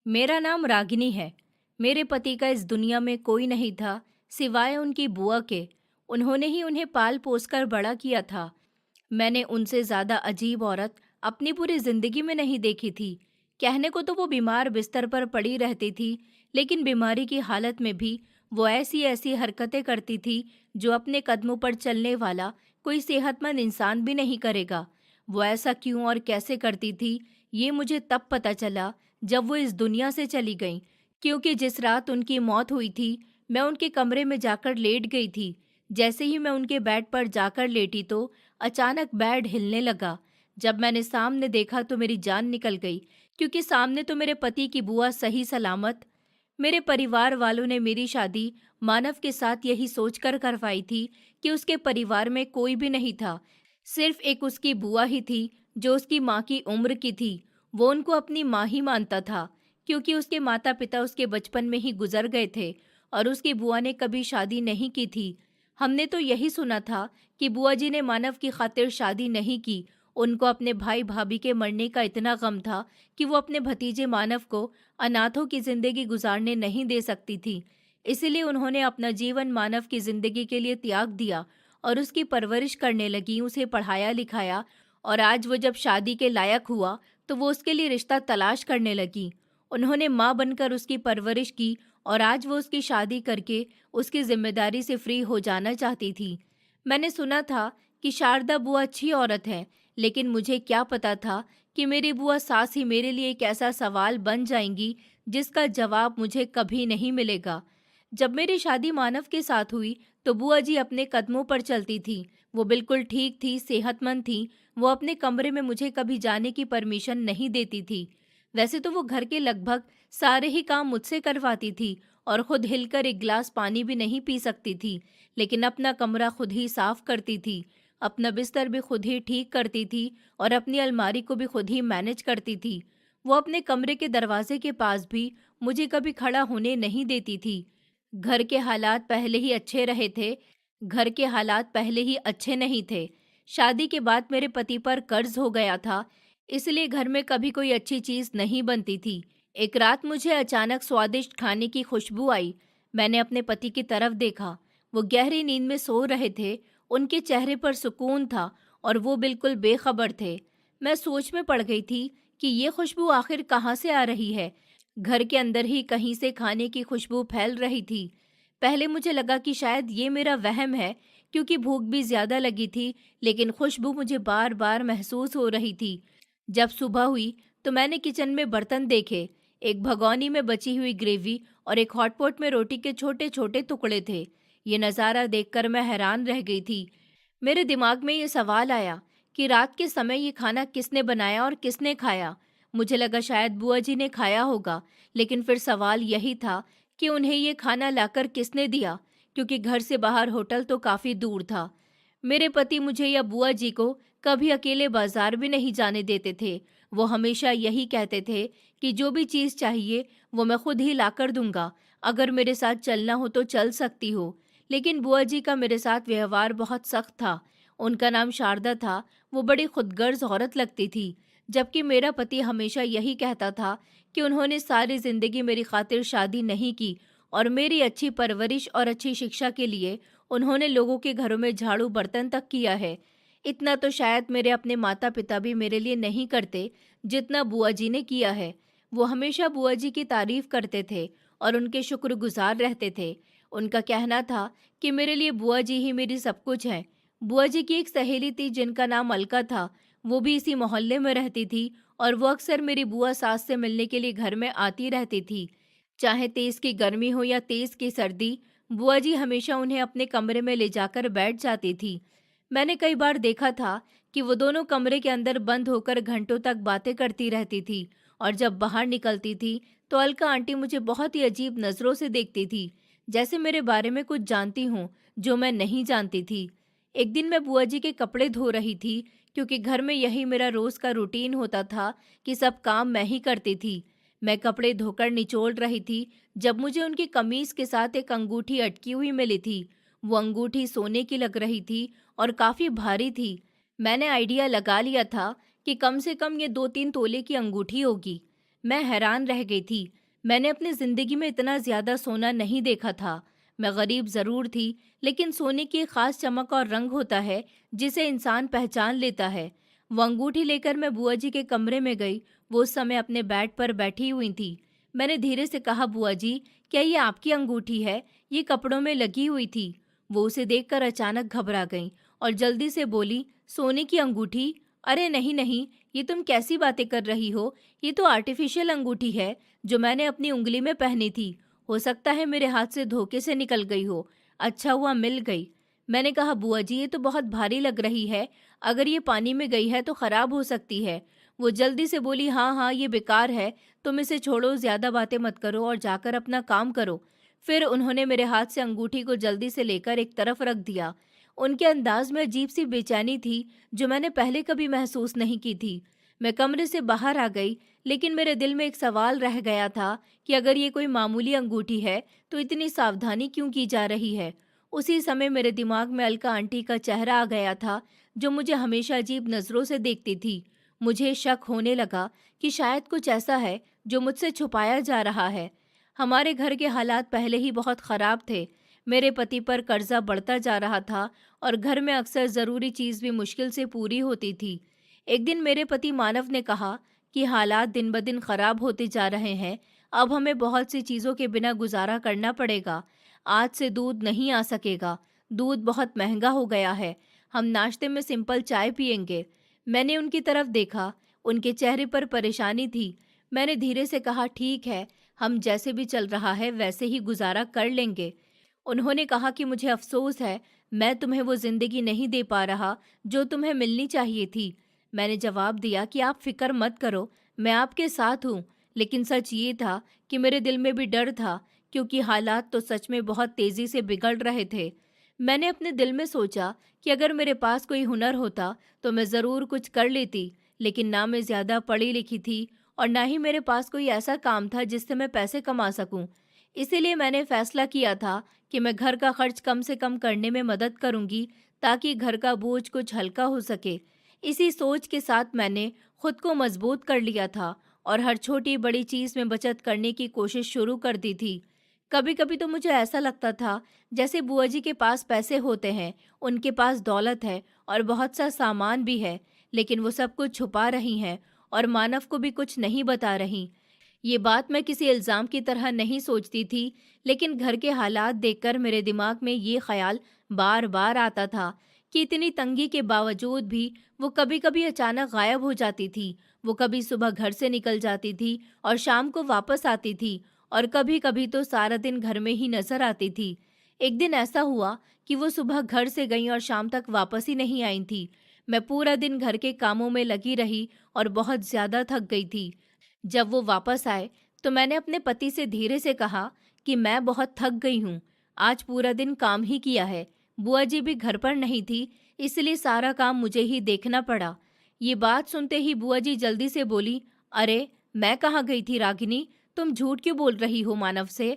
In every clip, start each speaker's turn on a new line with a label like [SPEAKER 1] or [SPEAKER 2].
[SPEAKER 1] मेरा नाम रागिनी है। मेरे पति का इस दुनिया में कोई नहीं था सिवाय उनकी बुआ के। उन्होंने ही उन्हें पाल पोस कर बड़ा किया था। मैंने उनसे ज़्यादा अजीब औरत अपनी पूरी जिंदगी में नहीं देखी थी। कहने को तो वो बीमार बिस्तर पर पड़ी रहती थी, लेकिन बीमारी की हालत में भी वो ऐसी ऐसी हरकतें करती थी जो अपने कदमों पर चलने वाला कोई सेहतमंद इंसान भी नहीं करेगा। वो ऐसा क्यों और कैसे करती थी, ये मुझे तब पता चला जब वो इस दुनिया से चली गईं। क्योंकि जिस रात उनकी मौत हुई थी, मैं उनके कमरे में जाकर लेट गई थी। जैसे ही मैं उनके बेड पर जाकर लेटी तो अचानक बेड हिलने लगा। जब मैंने सामने देखा तो मेरी जान निकल गई, क्योंकि सामने तो मेरे पति की बुआ सही सलामत। मेरे परिवार वालों ने मेरी शादी मानव के साथ यही सोचकर करवाई थी कि उसके परिवार में कोई भी नहीं था। सिर्फ एक उसकी बुआ ही थी जो उसकी माँ की उम्र की थी। वो उनको अपनी माँ ही मानता था, क्योंकि उसके माता पिता उसके बचपन में ही गुजर गए थे और उसकी बुआ ने कभी शादी नहीं की थी। हमने तो यही सुना था कि बुआ जी ने मानव की खातिर शादी नहीं की। उनको अपने भाई भाभी के मरने का इतना गम था कि वो अपने भतीजे मानव को अनाथों की जिंदगी गुजारने नहीं दे सकती थी। इसीलिए उन्होंने अपना जीवन मानव की जिंदगी के लिए त्याग दिया और उसकी परवरिश करने लगी, उसे पढ़ाया लिखाया। और आज वो जब शादी के लायक हुआ तो वो उसके लिए रिश्ता तलाश करने लगी। उन्होंने माँ बनकर उसकी परवरिश की और आज वो उसकी शादी करके उसकी जिम्मेदारी से फ्री हो जाना चाहती थी। मैंने सुना था कि शारदा बुआ अच्छी औरत है, लेकिन मुझे क्या पता था कि मेरी बुआ सास ही मेरे लिए एक ऐसा सवाल बन जाएंगी जिसका जवाब मुझे कभी नहीं मिलेगा। जब मेरी शादी मानव के साथ हुई तो बुआ जी अपने कदमों पर चलती थी। वो बिल्कुल ठीक थी, सेहतमंद थी। वो अपने कमरे में मुझे कभी जाने की परमिशन नहीं देती थी। वैसे तो वो घर के लगभग सारे ही काम मुझसे करवाती थी और खुद हिलकर एक गिलास पानी भी नहीं पी सकती थी, लेकिन अपना कमरा खुद ही साफ करती थी, अपना बिस्तर भी खुद ही ठीक करती थी और अपनी अलमारी को भी खुद ही मैनेज करती थी। वो अपने कमरे के दरवाजे के पास भी मुझे कभी खड़ा होने नहीं देती थी। घर के हालात पहले ही अच्छे रहे थे घर के हालात पहले ही अच्छे नहीं थे। शादी के बाद मेरे पति पर कर्ज हो गया था, इसलिए घर में कभी कोई अच्छी चीज नहीं बनती थी। एक रात मुझे अचानक स्वादिष्ट खाने की खुशबू आई। मैंने अपने पति की तरफ देखा। वो गहरी नींद में सो रहे थे। उनके चेहरे पर सुकून था और वो बिल्कुल बेखबर थे। मैं सोच में पड़ गई थी कि ये खुशबू आखिर कहाँ से आ रही है। घर के अंदर ही कहीं से खाने की खुशबू फैल रही थी। पहले मुझे लगा कि शायद ये मेरा वहम है, क्योंकि भूख भी ज्यादा लगी थी, लेकिन खुशबू मुझे बार बार महसूस हो रही थी। जब सुबह हुई तो मैंने किचन में बर्तन देखे। एक भगोनी में बची हुई ग्रेवी और एक हॉटपॉट में रोटी के छोटे छोटे टुकड़े थे। ये नज़ारा देखकर मैं हैरान रह गई थी। मेरे दिमाग में ये सवाल आया कि रात के समय ये खाना किसने बनाया और किसने खाया। मुझे लगा शायद बुआ जी ने खाया होगा, लेकिन फिर सवाल यही था कि उन्हें ये खाना लाकर किसने दिया, क्योंकि घर से बाहर होटल तो काफ़ी दूर था। मेरे पति मुझे या बुआ जी को कभी अकेले बाजार भी नहीं जाने देते थे। वो हमेशा यही कहते थे कि जो भी चीज़ चाहिए वो मैं खुद ही लाकर दूंगा। अगर मेरे साथ चलना हो तो चल सकती हो। लेकिन बुआ जी का मेरे साथ व्यवहार बहुत सख्त था। उनका नाम शारदा था। वो बड़ी खुदगर्ज औरत लगती थी, जबकि मेरा पति हमेशा यही कहता था कि उन्होंने सारी जिंदगी मेरी खातिर शादी नहीं की और मेरी अच्छी परवरिश और अच्छी शिक्षा के लिए उन्होंने लोगों के घरों में झाड़ू बर्तन तक किया है। इतना तो शायद मेरे अपने माता पिता भी मेरे लिए नहीं करते जितना बुआ जी ने किया है। वो हमेशा बुआ जी की तारीफ करते थे और उनके शुक्रगुजार रहते थे। उनका कहना था कि मेरे लिए बुआ जी ही मेरी सब कुछ है। बुआ जी की एक सहेली थी जिनका नाम अलका था। वो भी इसी मोहल्ले में रहती थी और वो अक्सर मेरी बुआ सास से मिलने के लिए घर में आती रहती थी। चाहे तेज की गर्मी हो या तेज की सर्दी, बुआ जी हमेशा उन्हें अपने कमरे में ले जाकर बैठ जाती थी। मैंने कई बार देखा था कि वो दोनों कमरे के अंदर बंद होकर घंटों तक बातें करती रहती थी और जब बाहर निकलती थी तो अलका आंटी मुझे बहुत ही अजीब नज़रों से देखती थी, जैसे मेरे बारे में कुछ जानती हूँ जो मैं नहीं जानती थी। एक दिन मैं बुआ जी के कपड़े धो रही थी, क्योंकि घर में यही मेरा रोज़ का रूटीन होता था कि सब काम मैं ही करती थी। मैं कपड़े धोकर निचोड़ रही थी जब मुझे उनकी कमीज के साथ एक अंगूठी अटकी हुई मिली थी। वो अंगूठी सोने की लग रही थी और काफी भारी थी। मैंने आइडिया लगा लिया था कि कम से कम ये 2-3 तोले की अंगूठी होगी। मैं हैरान रह गई थी। मैंने अपनी जिंदगी में इतना ज्यादा सोना नहीं देखा था। मैं गरीब जरूर थी, लेकिन सोने की एक खास चमक और रंग होता है जिसे इंसान पहचान लेता है। वो अंगूठी लेकर मैं बुआ जी के कमरे में गई। वो उस समय अपने बेड पर बैठी हुई थी। मैंने धीरे से कहा, बुआ जी, क्या ये आपकी अंगूठी है? ये कपड़ों में लगी हुई थी। वो उसे देखकर अचानक घबरा गईं और जल्दी से बोली, सोने की अंगूठी? अरे नहीं नहीं, ये तुम कैसी बातें कर रही हो? ये तो आर्टिफिशियल अंगूठी है जो मैंने अपनी उंगली में पहनी थी। हो सकता है मेरे हाथ से धोखे से निकल गई हो। अच्छा हुआ मिल गई। मैंने कहा, बुआ जी, ये तो बहुत भारी लग रही है। अगर ये पानी में गई है तो खराब हो सकती है। वो जल्दी से बोली, हाँ हाँ, ये बेकार है। तुम इसे छोड़ो, ज्यादा बातें मत करो और जाकर अपना काम करो। फिर उन्होंने मेरे हाथ से अंगूठी को जल्दी से लेकर एक तरफ रख दिया। उनके अंदाज में अजीब सी बेचैनी थी जो मैंने पहले कभी महसूस नहीं की थी। मैं कमरे से बाहर आ गई, लेकिन मेरे दिल में एक सवाल रह गया था कि अगर ये कोई मामूली अंगूठी है तो इतनी सावधानी क्यों की जा रही है। उसी समय मेरे दिमाग में अलका आंटी का चेहरा आ गया था, जो मुझे हमेशा अजीब नज़रों से देखती थी। मुझे शक होने लगा कि शायद कुछ ऐसा है जो मुझसे छुपाया जा रहा है। हमारे घर के हालात पहले ही बहुत ख़राब थे। मेरे पति पर कर्जा बढ़ता जा रहा था और घर में अक्सर ज़रूरी चीज़ भी मुश्किल से पूरी होती थी। एक दिन मेरे पति मानव ने कहा कि हालात दिन ब दिन ख़राब होते जा रहे हैं। अब हमें बहुत सी चीज़ों के बिना गुजारा करना पड़ेगा। आज से दूध नहीं आ सकेगा। दूध बहुत महंगा हो गया है। हम नाश्ते में सिंपल चाय पियेंगे। मैंने उनकी तरफ देखा। उनके चेहरे पर परेशानी थी। मैंने धीरे से कहा, ठीक है, हम जैसे भी चल रहा है वैसे ही गुजारा कर लेंगे। उन्होंने कहा कि मुझे अफसोस है, मैं तुम्हें वो ज़िंदगी नहीं दे पा रहा जो तुम्हें मिलनी चाहिए थी। मैंने जवाब दिया कि आप फिक्र मत करो, मैं आपके साथ हूँ। लेकिन सच ये था कि मेरे दिल में भी डर था, क्योंकि हालात तो सच में बहुत तेज़ी से बिगड़ रहे थे। मैंने अपने दिल में सोचा कि अगर मेरे पास कोई हुनर होता तो मैं ज़रूर कुछ कर लेती, लेकिन ना मैं ज़्यादा पढ़ी लिखी थी और ना ही मेरे पास कोई ऐसा काम था जिससे मैं पैसे कमा सकूं। इसीलिए मैंने फैसला किया था कि मैं घर का खर्च कम से कम करने में मदद करूंगी, ताकि घर का बोझ कुछ हल्का हो सके। इसी सोच के साथ मैंने खुद को मजबूत कर लिया था और हर छोटी बड़ी चीज़ में बचत करने की कोशिश शुरू कर दी थी। कभी कभी तो मुझे ऐसा लगता था जैसे बुआ जी के पास पैसे होते हैं, उनके पास दौलत है और बहुत सा सामान भी है, लेकिन वो सब कुछ छुपा रही हैं और मानव को भी कुछ नहीं बता रही। ये बात मैं किसी इल्ज़ाम की तरह नहीं सोचती थी, लेकिन घर के हालात देखकर मेरे दिमाग में ये ख्याल बार बार आता था कि इतनी तंगी के बावजूद भी वो कभी कभी अचानक गायब हो जाती थी। वो कभी सुबह घर से निकल जाती थी और शाम को वापस आती थी, और कभी कभी तो सारा दिन घर में ही नजर आती थी। एक दिन ऐसा हुआ कि वो सुबह घर से गई और शाम तक वापस ही नहीं आई थी। मैं पूरा दिन घर के कामों में लगी रही और बहुत ज़्यादा थक गई थी। जब वो वापस आए तो मैंने अपने पति से धीरे से कहा कि मैं बहुत थक गई हूँ, आज पूरा दिन काम ही किया है। बुआ जी भी घर पर नहीं थी, इसलिए सारा काम मुझे ही देखना पड़ा। ये बात सुनते ही बुआ जी जल्दी से बोली, अरे मैं कहाँ गई थी रागिनी, तुम झूठ क्यों बोल रही हो मानव से?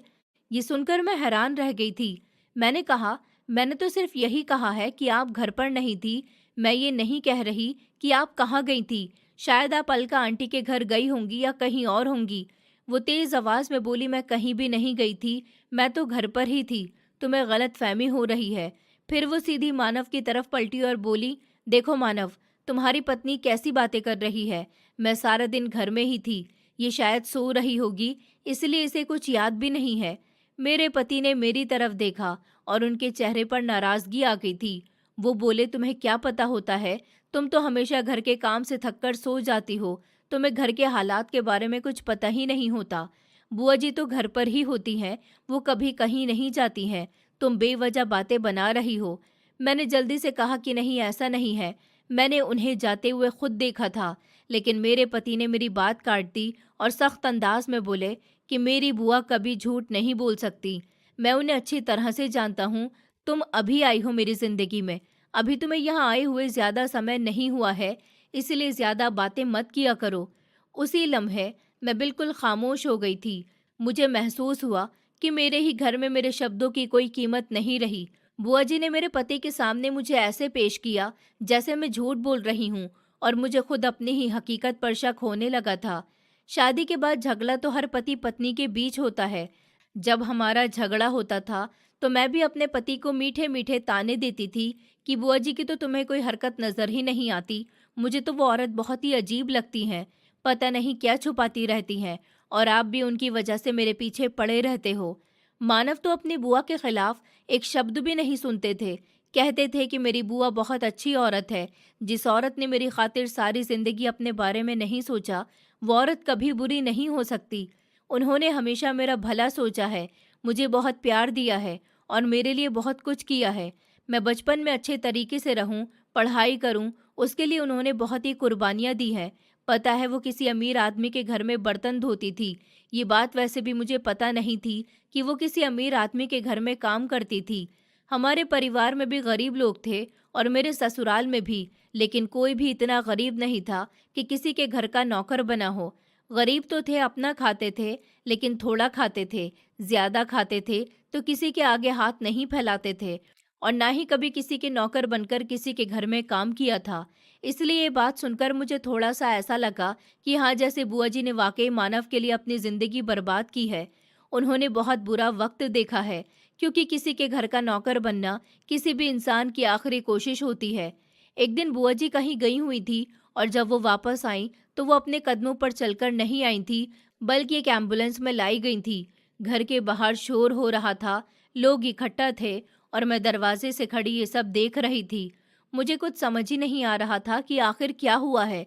[SPEAKER 1] ये सुनकर मैं हैरान रह गई थी। मैंने कहा, मैंने तो सिर्फ यही कहा है कि आप घर पर नहीं थी। मैं ये नहीं कह रही कि आप कहाँ गई थी। शायद आप अलका आंटी के घर गई होंगी या कहीं और होंगी। वो तेज आवाज में बोली, मैं कहीं भी नहीं गई थी, मैं तो घर पर ही थी। तुम्हें गलत फहमी हो रही है। फिर वो सीधी मानव की तरफ पलटी और बोली, देखो मानव, तुम्हारी पत्नी कैसी बातें कर रही है। मैं सारा दिन घर में ही थी। ये शायद सो रही होगी, इसलिए इसे कुछ याद भी नहीं है। मेरे पति ने मेरी तरफ देखा और उनके चेहरे पर नाराजगी आ गई थी। वो बोले, तुम्हें क्या पता होता है, तुम तो हमेशा घर के काम से थककर सो जाती हो। तुम्हें घर के हालात के बारे में कुछ पता ही नहीं होता। बुआ जी तो घर पर ही होती हैं, वो कभी कहीं नहीं जाती हैं। तुम बेवजह बातें बना रही हो। मैंने जल्दी से कहा कि नहीं, ऐसा नहीं है। मैंने उन्हें जाते हुए खुद देखा था। लेकिन मेरे पति ने मेरी बात काट दी और सख्त अंदाज में बोले कि मेरी बुआ कभी झूठ नहीं बोल सकती। मैं उन्हें अच्छी तरह से जानता हूँ। तुम अभी आई हो मेरी जिंदगी में, अभी तुम्हें यहाँ आए हुए ज्यादा समय नहीं हुआ है, इसलिए ज्यादा बातें मत किया करो। उसी लम्हे मैं बिल्कुल खामोश हो गई थी। मुझे महसूस हुआ कि मेरे ही घर में मेरे शब्दों की कोई कीमत नहीं रही। बुआ जी ने मेरे पति के सामने मुझे ऐसे पेश किया जैसे मैं झूठ बोल रही हूँ, और मुझे खुद अपनी ही हकीकत पर शक होने लगा था। शादी के बाद झगड़ा तो हर पति पत्नी के बीच होता है। जब हमारा झगड़ा होता था तो मैं भी अपने पति को मीठे मीठे ताने देती थी कि बुआ जी की तो तुम्हें कोई हरकत नजर ही नहीं आती। मुझे तो वो औरत बहुत ही अजीब लगती हैं, पता नहीं क्या छुपाती रहती हैं, और आप भी उनकी वजह से मेरे पीछे पड़े रहते हो। मानव तो अपनी बुआ के खिलाफ एक शब्द भी नहीं सुनते थे। कहते थे कि मेरी बुआ बहुत अच्छी औरत है। जिस औरत ने मेरी खातिर सारी जिंदगी अपने बारे में नहीं सोचा, वो औरत कभी बुरी नहीं हो सकती। उन्होंने हमेशा मेरा भला सोचा है, मुझे बहुत प्यार दिया है और मेरे लिए बहुत कुछ किया है। मैं बचपन में अच्छे तरीके से रहूं, पढ़ाई करूं, उसके लिए उन्होंने बहुत ही कुर्बानियां दी हैं। पता है वो किसी अमीर आदमी के घर में बर्तन धोती थी। ये बात वैसे भी मुझे पता नहीं थी कि वो किसी अमीर आदमी के घर में काम करती थी। हमारे परिवार में भी गरीब लोग थे और मेरे ससुराल में भी, लेकिन कोई भी इतना गरीब नहीं था कि किसी के घर का नौकर बना हो। गरीब तो थे, अपना खाते थे, लेकिन थोड़ा खाते थे। ज्यादा खाते थे तो किसी के आगे हाथ नहीं फैलाते थे, और ना ही कभी किसी के नौकर बनकर किसी के घर में काम किया था। इसलिए ये बात सुनकर मुझे थोड़ा सा ऐसा लगा कि हाँ, जैसे बुआ जी ने वाकई मानव के लिए अपनी जिंदगी बर्बाद की है। उन्होंने बहुत बुरा वक्त देखा है, क्योंकि किसी के घर का नौकर बनना किसी भी इंसान की आखिरी कोशिश होती है। एक दिन बुआ जी कहीं गई हुई थी, और जब वो वापस आई तो वो अपने कदमों पर चलकर नहीं आई थी, बल्कि एक एम्बुलेंस में लाई गई थी। घर के बाहर शोर हो रहा था, लोग इकट्ठा थे, और मैं दरवाजे से खड़ी ये सब देख रही थी। मुझे कुछ समझ ही नहीं आ रहा था कि आखिर क्या हुआ है।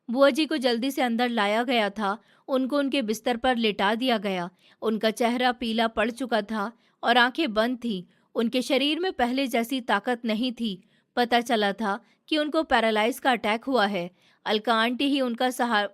[SPEAKER 1] बुआ जी को जल्दी से अंदर लाया गया था। उनको उनके बिस्तर पर लिटा दिया गया। उनका चेहरा पीला पड़ चुका था और आंखें बंद थीं। उनके शरीर में पहले जैसी ताकत नहीं थी। पता चला था कि उनको पैरालाइज का अटैक हुआ है। अलका आंटी ही उनका सहारा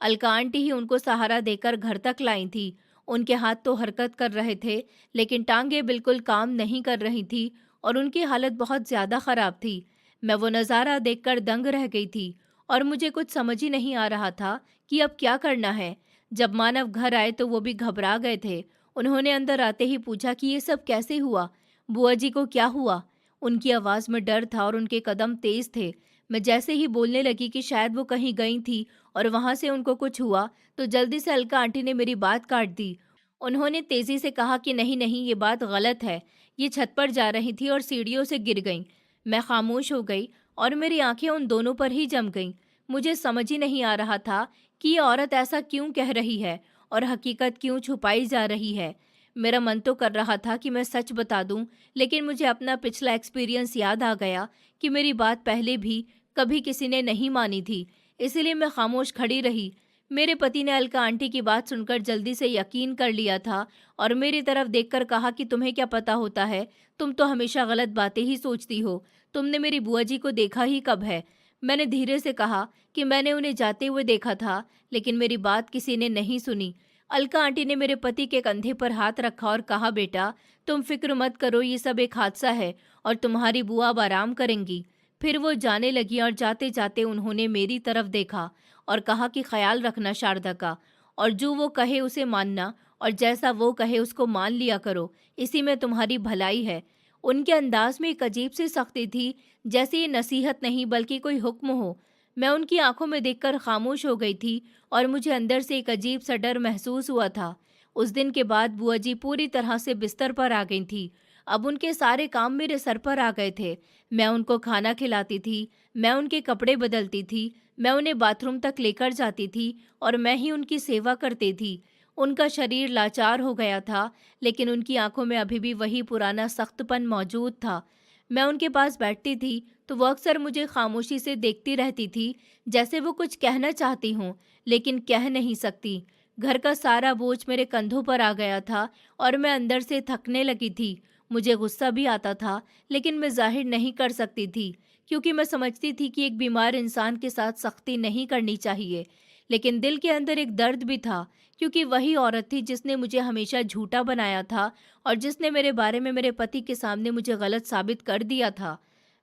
[SPEAKER 1] अलका आंटी ही उनको सहारा देकर घर तक लाई थी। उनके हाथ तो हरकत कर रहे थे, लेकिन टांगें बिल्कुल काम नहीं कर रही थी और उनकी हालत बहुत ज्यादा खराब थी। मैं वो नज़ारा देखकर दंग रह गई थी और मुझे कुछ समझ ही नहीं आ रहा था कि अब क्या करना है। जब मानव घर आए तो वो भी घबरा गए थे। उन्होंने अंदर आते ही पूछा कि ये सब कैसे हुआ, बुआ जी को क्या हुआ। उनकी आवाज़ में डर था और उनके कदम तेज थे। मैं जैसे ही बोलने लगी कि शायद वो कहीं गई थी और वहां से उनको कुछ हुआ, तो जल्दी से अलका आंटी ने मेरी बात काट दी। उन्होंने तेजी से कहा कि नहीं नहीं, ये बात गलत है। ये छत पर जा रही थी और सीढ़ियों से गिर गई। मैं खामोश हो गई और मेरी आंखें उन दोनों पर ही जम गईं। मुझे समझ ही नहीं आ रहा था कि ये औरत ऐसा क्यों कह रही है और हकीकत क्यों छुपाई जा रही है। मेरा मन तो कर रहा था कि मैं सच बता दूं, लेकिन मुझे अपना पिछला एक्सपीरियंस याद आ गया कि मेरी बात पहले भी कभी किसी ने नहीं मानी थी। इसलिए मैं खामोश खड़ी रही। मेरे पति ने अलका आंटी की बात सुनकर जल्दी से यकीन कर लिया था और मेरी तरफ देखकर कहा कि तुम्हें क्या पता होता है, तुम तो हमेशा गलत बातें ही सोचती हो। तुमने मेरी बुआ जी को देखा ही कब है? मैंने धीरे से कहा कि मैंने उन्हें जाते हुए देखा था, लेकिन मेरी बात किसी ने नहीं सुनी। अलका आंटी ने मेरे पति के कंधे पर हाथ रखा और कहा, बेटा तुम फिक्र मत करो, ये सब एक हादसा है और तुम्हारी बुआ अब आराम करेंगी। फिर वो जाने लगी और जाते जाते उन्होंने मेरी तरफ देखा और कहा कि ख्याल रखना शारदा का, और जो वो कहे उसे मानना, और जैसा वो कहे उसको मान लिया करो, इसी में तुम्हारी भलाई है। उनके अंदाज में एक अजीब सी सख्ती थी, जैसे ये नसीहत नहीं बल्कि कोई हुक्म हो। मैं उनकी आंखों में देखकर खामोश हो गई थी और मुझे अंदर से एक अजीब सा डर महसूस हुआ था। उस दिन के बाद बुआ जी पूरी तरह से बिस्तर पर आ गई थी। अब उनके सारे काम मेरे सर पर आ गए थे। मैं उनको खाना खिलाती थी, मैं उनके कपड़े बदलती थी, मैं उन्हें बाथरूम तक लेकर जाती थी और मैं ही उनकी सेवा करती थी। उनका शरीर लाचार हो गया था, लेकिन उनकी आंखों में अभी भी वही पुराना सख्तपन मौजूद था। मैं उनके पास बैठती थी तो वो अक्सर मुझे खामोशी से देखती रहती थी, जैसे वो कुछ कहना चाहती हूँ, लेकिन कह नहीं सकती। घर का सारा बोझ मेरे कंधों पर आ गया था और मैं अंदर से थकने लगी थी। मुझे गुस्सा भी आता था, लेकिन मैं जाहिर नहीं कर सकती थी, क्योंकि मैं समझती थी कि एक बीमार इंसान के साथ सख्ती नहीं करनी चाहिए। लेकिन दिल के अंदर एक दर्द भी था, क्योंकि वही औरत थी जिसने मुझे हमेशा झूठा बनाया था और जिसने मेरे बारे में मेरे पति के सामने मुझे गलत साबित कर दिया था।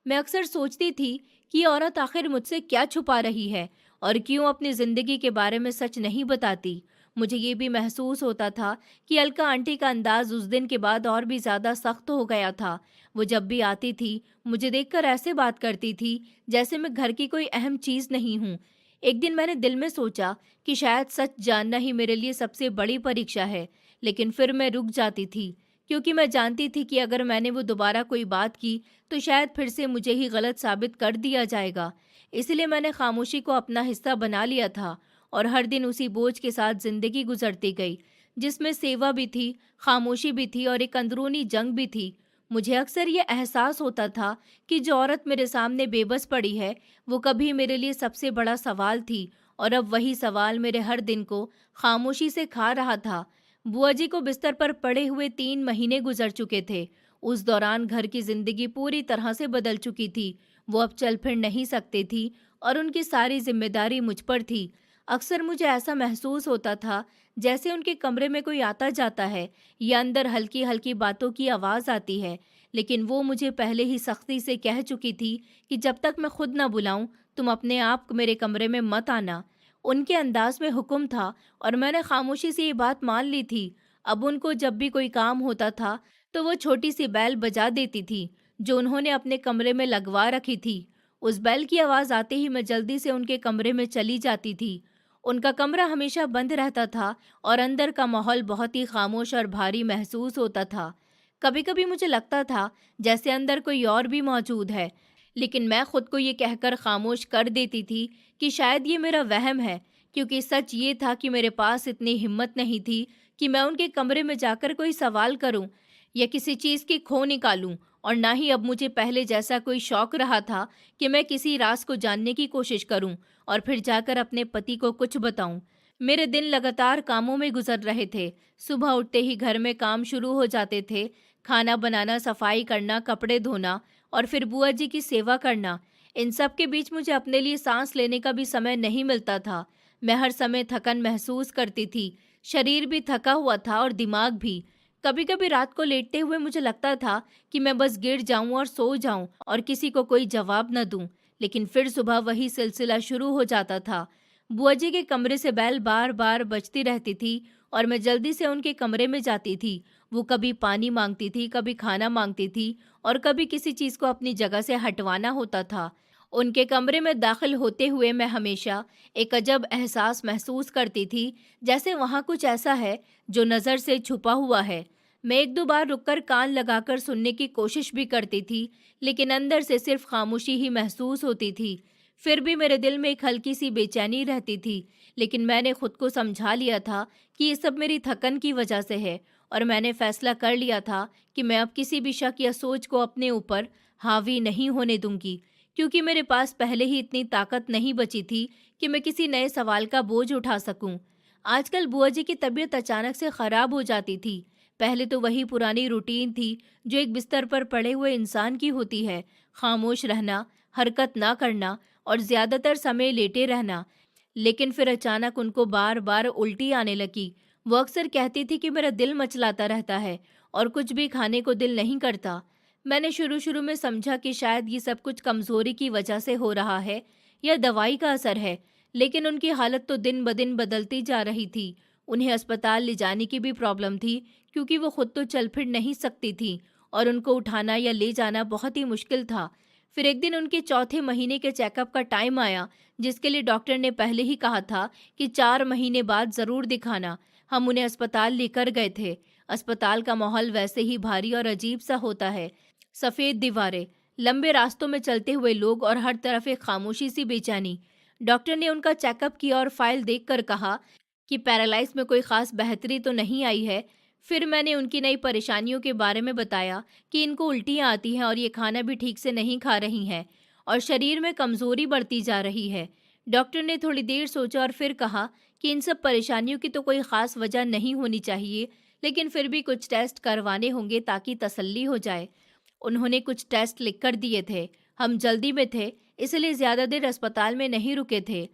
[SPEAKER 1] मैं अक्सर सोचती थी कि ये औरत आखिर मुझसे क्या छुपा रही है और क्यों अपनी जिंदगी के बारे में सच नहीं बताती। मुझे ये भी महसूस होता था कि अलका आंटी का अंदाज उस दिन के बाद और भी ज्यादा सख्त हो गया था। वो जब भी आती थी मुझे देखकर ऐसे बात करती थी जैसे मैं घर की कोई अहम चीज नहीं हूँ। एक दिन मैंने दिल में सोचा कि शायद सच जानना ही मेरे लिए सबसे बड़ी परीक्षा है, लेकिन फिर मैं रुक जाती थी, क्योंकि मैं जानती थी कि अगर मैंने वो दोबारा कोई बात की तो शायद फिर से मुझे ही गलत साबित कर दिया जाएगा। इसलिए मैंने खामोशी को अपना हिस्सा बना लिया था और हर दिन उसी बोझ के साथ जिंदगी गुजरती गई, जिसमें सेवा भी थी, खामोशी भी थी और एक अंदरूनी जंग भी थी। मुझे अक्सर ये एहसास होता था कि जो औरत मेरे सामने बेबस पड़ी है, वो कभी मेरे लिए सबसे बड़ा सवाल थी, और अब वही सवाल मेरे हर दिन को खामोशी से खा रहा था। बुआ जी को बिस्तर पर पड़े हुए 3 महीने गुजर चुके थे। उस दौरान घर की जिंदगी पूरी तरह से बदल चुकी थी। वो अब चल फिर नहीं सकती थी और उनकी सारी जिम्मेदारी मुझ पर थी। अक्सर मुझे ऐसा महसूस होता था जैसे उनके कमरे में कोई आता जाता है या अंदर हल्की हल्की बातों की आवाज़ आती है, लेकिन वो मुझे पहले ही सख्ती से कह चुकी थी कि जब तक मैं खुद ना बुलाऊं, तुम अपने आप मेरे कमरे में मत आना। उनके अंदाज में हुक्म था और मैंने खामोशी से ये बात मान ली थी। अब उनको जब भी कोई काम होता था तो वो छोटी सी बैल बजा देती थी, जो उन्होंने अपने कमरे में लगवा रखी थी। उस बैल की आवाज़ आते ही मैं जल्दी से उनके कमरे में चली जाती थी। उनका कमरा हमेशा बंद रहता था और अंदर का माहौल बहुत ही खामोश और भारी महसूस होता था। कभी-कभी मुझे लगता था जैसे अंदर कोई और भी मौजूद है, लेकिन मैं खुद को ये कहकर खामोश कर देती थी कि शायद ये मेरा वहम है, क्योंकि सच ये था कि मेरे पास इतनी हिम्मत नहीं थी कि मैं उनके कमरे में जाकर कोई सवाल करूं या किसी चीज़ की खो निकालूं, और ना ही अब मुझे पहले जैसा कोई शौक रहा था कि मैं किसी राज को जानने की कोशिश करूं और फिर जाकर अपने पति को कुछ बताऊं। मेरे दिन लगातार कामों में गुजर रहे थे। सुबह उठते ही घर में काम शुरू हो जाते थे। खाना बनाना, सफाई करना, कपड़े धोना और फिर बुआ जी की सेवा करना। इन सब के बीच मुझे अपने लिए सांस लेने का भी समय नहीं मिलता था। मैं हर समय थकन महसूस करती थी। शरीर भी थका हुआ था और दिमाग भी। कभी कभी रात को लेटते हुए मुझे लगता था कि मैं बस गिर जाऊं और सो जाऊं और किसी को कोई जवाब न दूं, लेकिन फिर सुबह वही सिलसिला शुरू हो जाता था। बुआ जी के कमरे से बैल बार बार बजती रहती थी और मैं जल्दी से उनके कमरे में जाती थी। वो कभी पानी मांगती थी, कभी खाना मांगती थी और कभी किसी चीज़ को अपनी जगह से हटवाना होता था। उनके कमरे में दाखिल होते हुए मैं हमेशा एक अजब एहसास महसूस करती थी, जैसे वहाँ कुछ ऐसा है जो नज़र से छुपा हुआ है। मैं एक दो बार रुककर कान लगाकर सुनने की कोशिश भी करती थी, लेकिन अंदर से सिर्फ खामोशी ही महसूस होती थी। फिर भी मेरे दिल में एक हल्की सी बेचैनी रहती थी, लेकिन मैंने खुद को समझा लिया था कि ये सब मेरी थकन की वजह से है, और मैंने फैसला कर लिया था कि मैं अब किसी भी शक या सोच को अपने ऊपर हावी नहीं होने दूंगी, क्योंकि मेरे पास पहले ही इतनी ताकत नहीं बची थी कि मैं किसी नए सवाल का बोझ उठा सकूं। आजकल बुआ जी की तबीयत अचानक से खराब हो जाती थी। पहले तो वही पुरानी रूटीन थी जो एक बिस्तर पर पड़े हुए इंसान की होती है, खामोश रहना, हरकत ना करना और ज्यादातर समय लेटे रहना। लेकिन फिर अचानक उनको बार बार उल्टी आने लगी। वो अक्सर कहती थी कि मेरा दिल मचलाता रहता है और कुछ भी खाने को दिल नहीं करता। मैंने शुरू शुरू में समझा कि शायद ये सब कुछ कमजोरी की वजह से हो रहा है या दवाई का असर है, लेकिन उनकी हालत तो दिन ब दिन बदलती जा रही थी। उन्हें अस्पताल ले जाने की भी प्रॉब्लम थी, क्योंकि वो खुद तो चल फिर नहीं सकती थी और उनको उठाना या ले जाना बहुत ही मुश्किल था। फिर एक दिन उनके चौथे महीने के चेकअप का टाइम आया, जिसके लिए डॉक्टर ने पहले ही कहा था कि 4 महीने बाद ज़रूर दिखाना। हम उन्हें अस्पताल लेकर गए थे। अस्पताल का माहौल वैसे ही भारी और अजीब सा होता है। सफ़ेद दीवारें, लंबे रास्तों में चलते हुए लोग और हर तरफ एक खामोशी सी बेचैनी। डॉक्टर ने उनका चेकअप किया और फाइल देखकर कहा कि पैरालाइज में कोई खास बेहतरी तो नहीं आई है। फिर मैंने उनकी नई परेशानियों के बारे में बताया कि इनको उल्टियाँ आती हैं और ये खाना भी ठीक से नहीं खा रही हैं और शरीर में कमज़ोरी बढ़ती जा रही है। डॉक्टर ने थोड़ी देर सोचा और फिर कहा कि इन सब परेशानियों की तो कोई ख़ास वजह नहीं होनी चाहिए, लेकिन फिर भी कुछ टेस्ट करवाने होंगे ताकि तसल्ली हो जाए। उन्होंने कुछ टेस्ट लिख कर दिए थे। हम जल्दी में थे, इसलिए ज़्यादा देर अस्पताल में नहीं रुके थे।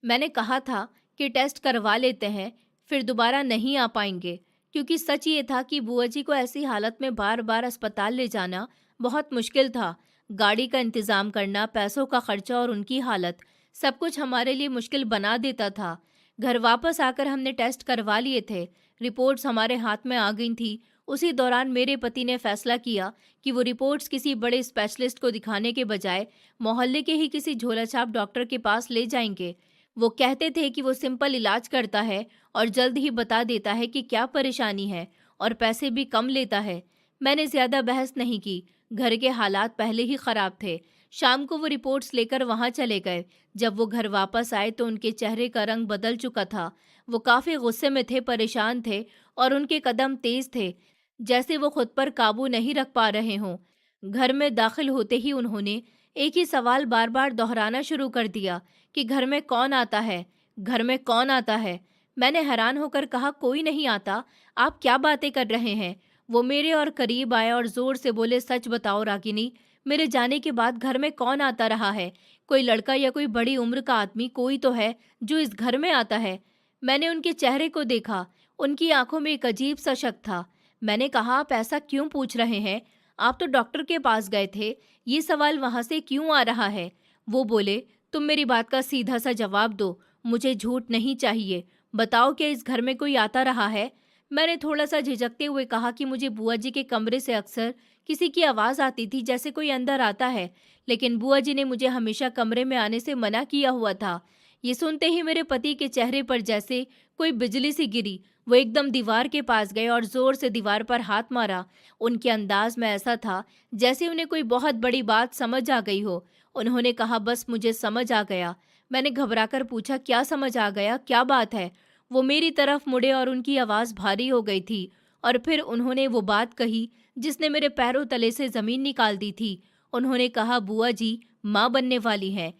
[SPEAKER 1] मैंने कहा था कि टेस्ट करवा लेते हैं, फिर दोबारा नहीं आ पाएंगे, क्योंकि सच ये था कि बुआ जी को ऐसी हालत में बार बार अस्पताल ले जाना बहुत मुश्किल था। गाड़ी का इंतज़ाम करना, पैसों का खर्चा और उनकी हालत, सब कुछ हमारे लिए मुश्किल बना देता था। घर वापस आकर हमने टेस्ट करवा लिए थे। रिपोर्ट्स हमारे हाथ में आ गई थी। उसी दौरान मेरे पति ने फैसला किया कि वो रिपोर्ट्स किसी बड़े स्पेशलिस्ट को दिखाने के बजाय मोहल्ले के ही किसी झोलाछाप डॉक्टर के पास ले जाएंगे। वो कहते थे कि वो सिंपल इलाज करता है और जल्द ही बता देता है कि क्या परेशानी है, और पैसे भी कम लेता है। मैंने ज़्यादा बहस नहीं की। घर के हालात पहले ही ख़राब थे। शाम को वो रिपोर्ट्स लेकर वहाँ चले गए। जब वो घर वापस आए तो उनके चेहरे का रंग बदल चुका था। वो काफ़ी गुस्से में थे, परेशान थे, और उनके कदम तेज थे, जैसे वो खुद पर काबू नहीं रख पा रहे हों। घर में दाखिल होते ही उन्होंने एक ही सवाल बार बार दोहराना शुरू कर दिया कि घर में कौन आता है, घर में कौन आता है। मैंने हैरान होकर कहा, कोई नहीं आता, आप क्या बातें कर रहे हैं। वो मेरे और करीब आए और जोर से बोले, सच बताओ रागिनी, मेरे जाने के बाद घर में कौन आता रहा है? कोई लड़का या कोई बड़ी उम्र का आदमी कोई तो है जो इस घर में आता है। मैंने उनके चेहरे को देखा, उनकी आंखों में एक अजीब सा शक था। मैंने कहा, आप ऐसा क्यों पूछ रहे हैं? आप तो डॉक्टर के पास गए थे, ये सवाल वहां से क्यों आ रहा है? वो बोले, तुम मेरी बात का सीधा सा जवाब दो, मुझे झूठ नहीं चाहिए। बताओ, क्या इस घर में कोई आता रहा है? मैंने थोड़ा सा झिझकते हुए कहा कि मुझे बुआ जी के कमरे से अक्सर किसी की आवाज़ आती थी, जैसे कोई अंदर आता है, लेकिन बुआ जी ने मुझे हमेशा कमरे में आने से मना किया हुआ था। ये सुनते ही मेरे पति के चेहरे पर जैसे कोई बिजली सी गिरी। वो एकदम दीवार के पास गए और जोर से दीवार पर हाथ मारा। उनके अंदाज में ऐसा था जैसे उन्हें कोई बहुत बड़ी बात समझ आ गई हो। उन्होंने कहा, बस मुझे समझ आ गया। मैंने घबराकर पूछा, क्या समझ आ गया, क्या बात है? वो मेरी तरफ मुड़े और उनकी आवाज़ भारी हो गई थी, और फिर उन्होंने वो बात कही जिसने मेरे पैरों तले से ज़मीन निकाल दी थी। उन्होंने कहा, बुआ जी माँ बनने वाली हैं।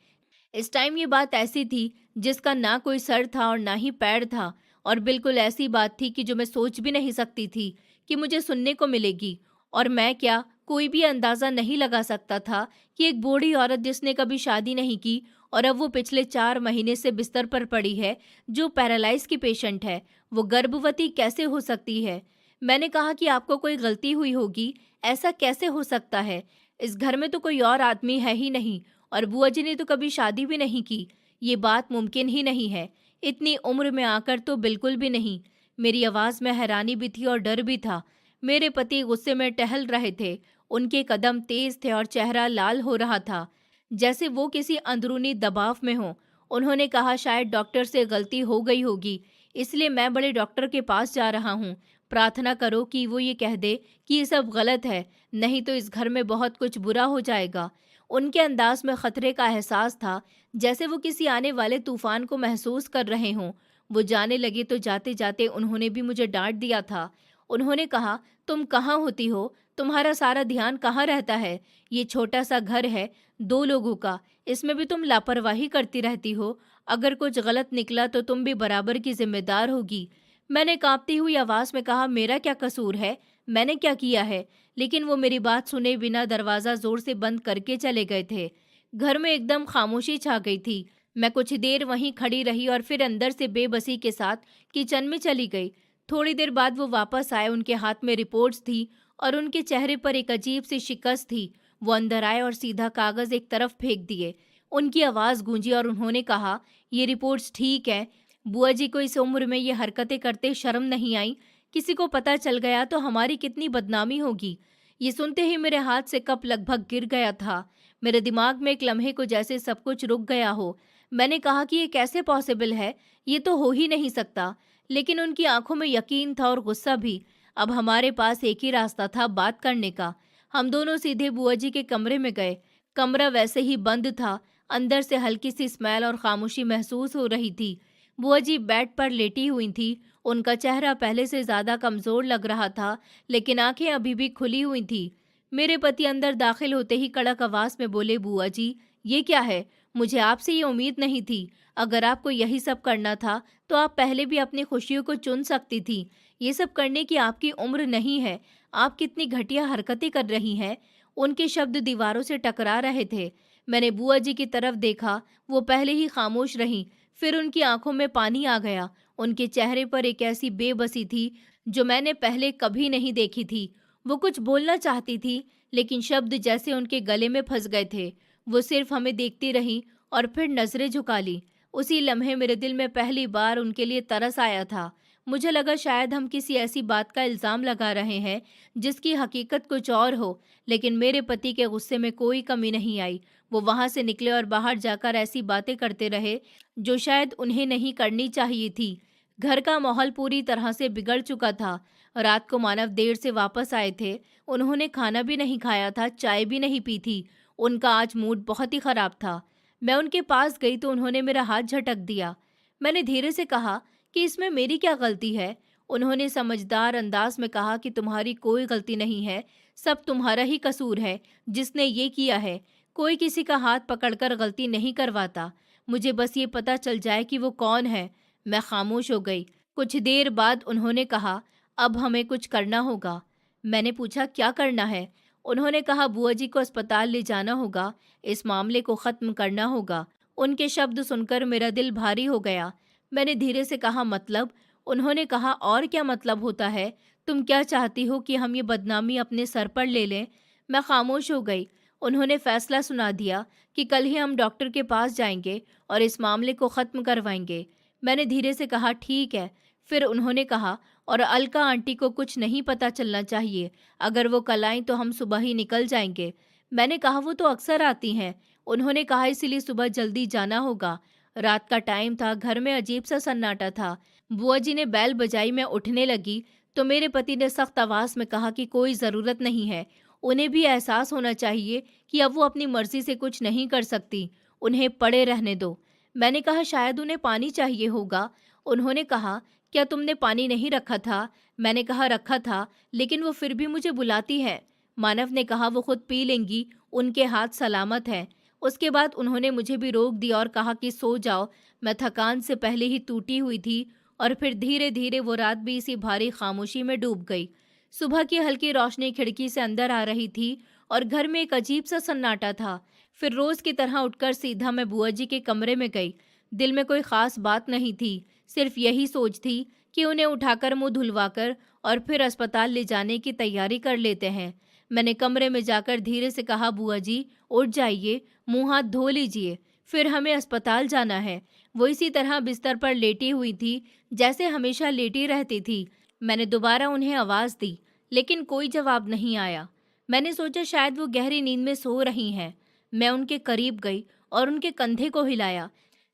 [SPEAKER 1] इस टाइम ये बात ऐसी थी जिसका ना कोई सर था और ना ही पैर था, और बिल्कुल ऐसी बात थी कि जो मैं सोच भी नहीं सकती थी कि मुझे सुनने को मिलेगी। और मैं क्या, कोई भी अंदाज़ा नहीं लगा सकता था कि एक बूढ़ी औरत जिसने कभी शादी नहीं की और अब वो पिछले 4 महीने से बिस्तर पर पड़ी है, जो पैरालाइज की पेशेंट है, वो गर्भवती कैसे हो सकती है। मैंने कहा कि आपको कोई गलती हुई होगी, ऐसा कैसे हो सकता है? इस घर में तो कोई और आदमी है ही नहीं, और बुआ जी ने तो कभी शादी भी नहीं की। ये बात मुमकिन ही नहीं है, इतनी उम्र में आकर तो बिल्कुल भी नहीं। मेरी आवाज़ में हैरानी भी थी और डर भी था। मेरे पति गुस्से में टहल रहे थे, उनके कदम तेज थे और चेहरा लाल हो रहा था, जैसे वो किसी अंदरूनी दबाव में हों। उन्होंने कहा, शायद डॉक्टर से गलती हो गई होगी, इसलिए मैं बड़े डॉक्टर के पास जा रहा हूँ। प्रार्थना करो कि वो ये कह दे कि ये सब गलत है, नहीं तो इस घर में बहुत कुछ बुरा हो जाएगा। उनके अंदाज में खतरे का एहसास था, जैसे वो किसी आने वाले तूफान को महसूस कर रहे हों। वो जाने लगे तो जाते जाते उन्होंने भी मुझे डांट दिया था। उन्होंने कहा, तुम कहाँ होती हो, तुम्हारा सारा ध्यान कहाँ रहता है? ये छोटा सा घर है, 2 लोगों का, इसमें भी तुम लापरवाही करती रहती हो। अगर कुछ गलत निकला तो तुम भी बराबर की जिम्मेदार होगी। मैंने कांपती हुई आवाज़ में कहा, मेरा क्या कसूर है, मैंने क्या किया है? लेकिन वो मेरी बात सुने बिना दरवाज़ा ज़ोर से बंद करके चले गए थे। घर में एकदम खामोशी छा गई थी। मैं कुछ देर वहीं खड़ी रही और फिर अंदर से बेबसी के साथ किचन में चली गई। थोड़ी देर बाद वो वापस आए, उनके हाथ में रिपोर्ट्स थी और उनके चेहरे पर एक अजीब सी शिकस्त थी। वो अंदर आए और सीधा कागज़ एक तरफ फेंक दिए। उनकी आवाज़ गूंजी और उन्होंने कहा, ये रिपोर्ट्स ठीक है। बुआ जी को इस उम्र में ये हरकतें करते शर्म नहीं आई? किसी को पता चल गया तो हमारी कितनी बदनामी होगी। ये सुनते ही मेरे हाथ से कप लगभग गिर गया था। मेरे दिमाग में एक लम्हे को जैसे सब कुछ रुक गया हो। मैंने कहा कि ये कैसे पॉसिबल है, ये तो हो ही नहीं सकता। लेकिन उनकी आंखों में यकीन था और गुस्सा भी। अब हमारे पास एक ही रास्ता था बात करने का। हम दोनों सीधे बुआ जी के कमरे में गए। कमरा वैसे ही बंद था। अंदर से हल्की सी स्मेल और खामोशी महसूस हो रही थी। बुआ जी बेड पर लेटी हुई थी। उनका चेहरा पहले से ज्यादा कमजोर लग रहा था, लेकिन आंखें अभी भी खुली हुई थी। मेरे पति अंदर दाखिल होते ही कड़क आवाज में बोले, बुआ जी ये क्या है? मुझे आपसे ये उम्मीद नहीं थी। अगर आपको यही सब करना था तो आप पहले भी अपनी खुशियों को चुन सकती थी। ये सब करने की आपकी उम्र नहीं है। आप कितनी घटिया हरकतें कर रही हैं। उनके शब्द दीवारों से टकरा रहे थे। मैंने बुआ जी की तरफ देखा, वो पहले ही खामोश रहीं, फिर उनकी आंखों में पानी आ गया। उनके चेहरे पर एक ऐसी बेबसी थी जो मैंने पहले कभी नहीं देखी थी। वो कुछ बोलना चाहती थी, लेकिन शब्द जैसे उनके गले में फंस गए थे। वो सिर्फ हमें देखती रही और फिर नजरें झुका ली। उसी लम्हे मेरे दिल में पहली बार उनके लिए तरस आया था। मुझे लगा शायद हम किसी ऐसी बात का इल्ज़ाम लगा रहे हैं जिसकी हकीकत कुछ और हो, लेकिन मेरे पति के गुस्से में कोई कमी नहीं आई। वो वहाँ से निकले और बाहर जाकर ऐसी बातें करते रहे जो शायद उन्हें नहीं करनी चाहिए थी। घर का माहौल पूरी तरह से बिगड़ चुका था। रात को मानव देर से वापस आए थे। उन्होंने खाना भी नहीं खाया था, चाय भी नहीं पी थी। उनका आज मूड बहुत ही खराब था। मैं उनके पास गई तो उन्होंने मेरा हाथ झटक दिया। मैंने धीरे से कहा कि इसमें मेरी क्या गलती है। उन्होंने समझदार अंदाज में कहा कि तुम्हारी कोई गलती नहीं है, सब तुम्हारा ही कसूर है जिसने ये किया है। कोई किसी का हाथ पकड़कर गलती नहीं करवाता। मुझे बस ये पता चल जाए कि वो कौन है। मैं खामोश हो गई। कुछ देर बाद उन्होंने कहा, अब हमें कुछ करना होगा। मैंने पूछा, क्या करना है? उन्होंने कहा, बुआ जी को अस्पताल ले जाना होगा, इस मामले को ख़त्म करना होगा। उनके शब्द सुनकर मेरा दिल भारी हो गया। मैंने धीरे से कहा, मतलब? उन्होंने कहा, और क्या मतलब होता है? तुम क्या चाहती हो कि हम ये बदनामी अपने सर पर ले लें? मैं खामोश हो गई। उन्होंने फैसला सुना दिया कि कल ही हम डॉक्टर के पास जाएंगे और इस मामले को ख़त्म करवाएंगे। मैंने धीरे से कहा, ठीक है। फिर उन्होंने कहा, और अलका आंटी को कुछ नहीं पता चलना चाहिए। अगर वो कल आईं तो हम सुबह ही निकल जाएंगे। मैंने कहा, वो तो अक्सर आती हैं। उन्होंने कहा, इसीलिए सुबह जल्दी जाना होगा। रात का टाइम था, घर में अजीब सा सन्नाटा था। बुआ जी ने बैल बजाई, मैं उठने लगी तो मेरे पति ने सख्त आवाज में कहा कि कोई ज़रूरत नहीं है। उन्हें भी एहसास होना चाहिए कि अब वो अपनी मर्जी से कुछ नहीं कर सकती। उन्हें पड़े रहने दो। मैंने कहा, शायद उन्हें पानी चाहिए होगा। उन्होंने कहा, क्या तुमने पानी नहीं रखा था? मैंने कहा, रखा था, लेकिन वो फिर भी मुझे बुलाती है। मानव ने कहा, वो खुद पी लेंगी, उनके हाथ सलामत हैं। उसके बाद उन्होंने मुझे भी रोक दिया और कहा कि सो जाओ। मैं थकान से पहले ही टूटी हुई थी और फिर धीरे धीरे वो रात भी इसी भारी खामोशी में डूब गई। सुबह की हल्की रोशनी खिड़की से अंदर आ रही थी और घर में एक अजीब सा सन्नाटा था। फिर रोज की तरह उठकर सीधा मैं बुआ जी के कमरे में गई। दिल में कोई खास बात नहीं थी, सिर्फ यही सोच थी कि उन्हें उठाकर मुंह धुलवाकर और फिर अस्पताल ले जाने की तैयारी कर लेते हैं। मैंने कमरे में जाकर धीरे से कहा, बुआ जी उठ जाइए, मुंह हाथ धो लीजिए, फिर हमें अस्पताल जाना है। वो इसी तरह बिस्तर पर लेटी हुई थी जैसे हमेशा लेटी रहती थी। मैंने दोबारा उन्हें आवाज़ दी, लेकिन कोई जवाब नहीं आया। मैंने सोचा शायद वो गहरी नींद में सो रही हैं। मैं उनके करीब गई और उनके कंधे को हिलाया।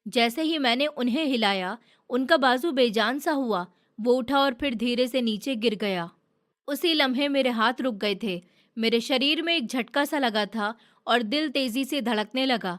[SPEAKER 1] जैसे ही मैंने उन्हें हिलाया, उनका बाजू बेजान सा हुआ। वो उठा और फिर धीरे से नीचे गिर गया। उसी लम्हे मेरे हाथ रुक गए थे। मेरे शरीर में एक झटका सा लगा था और दिल तेजी से धड़कने लगा।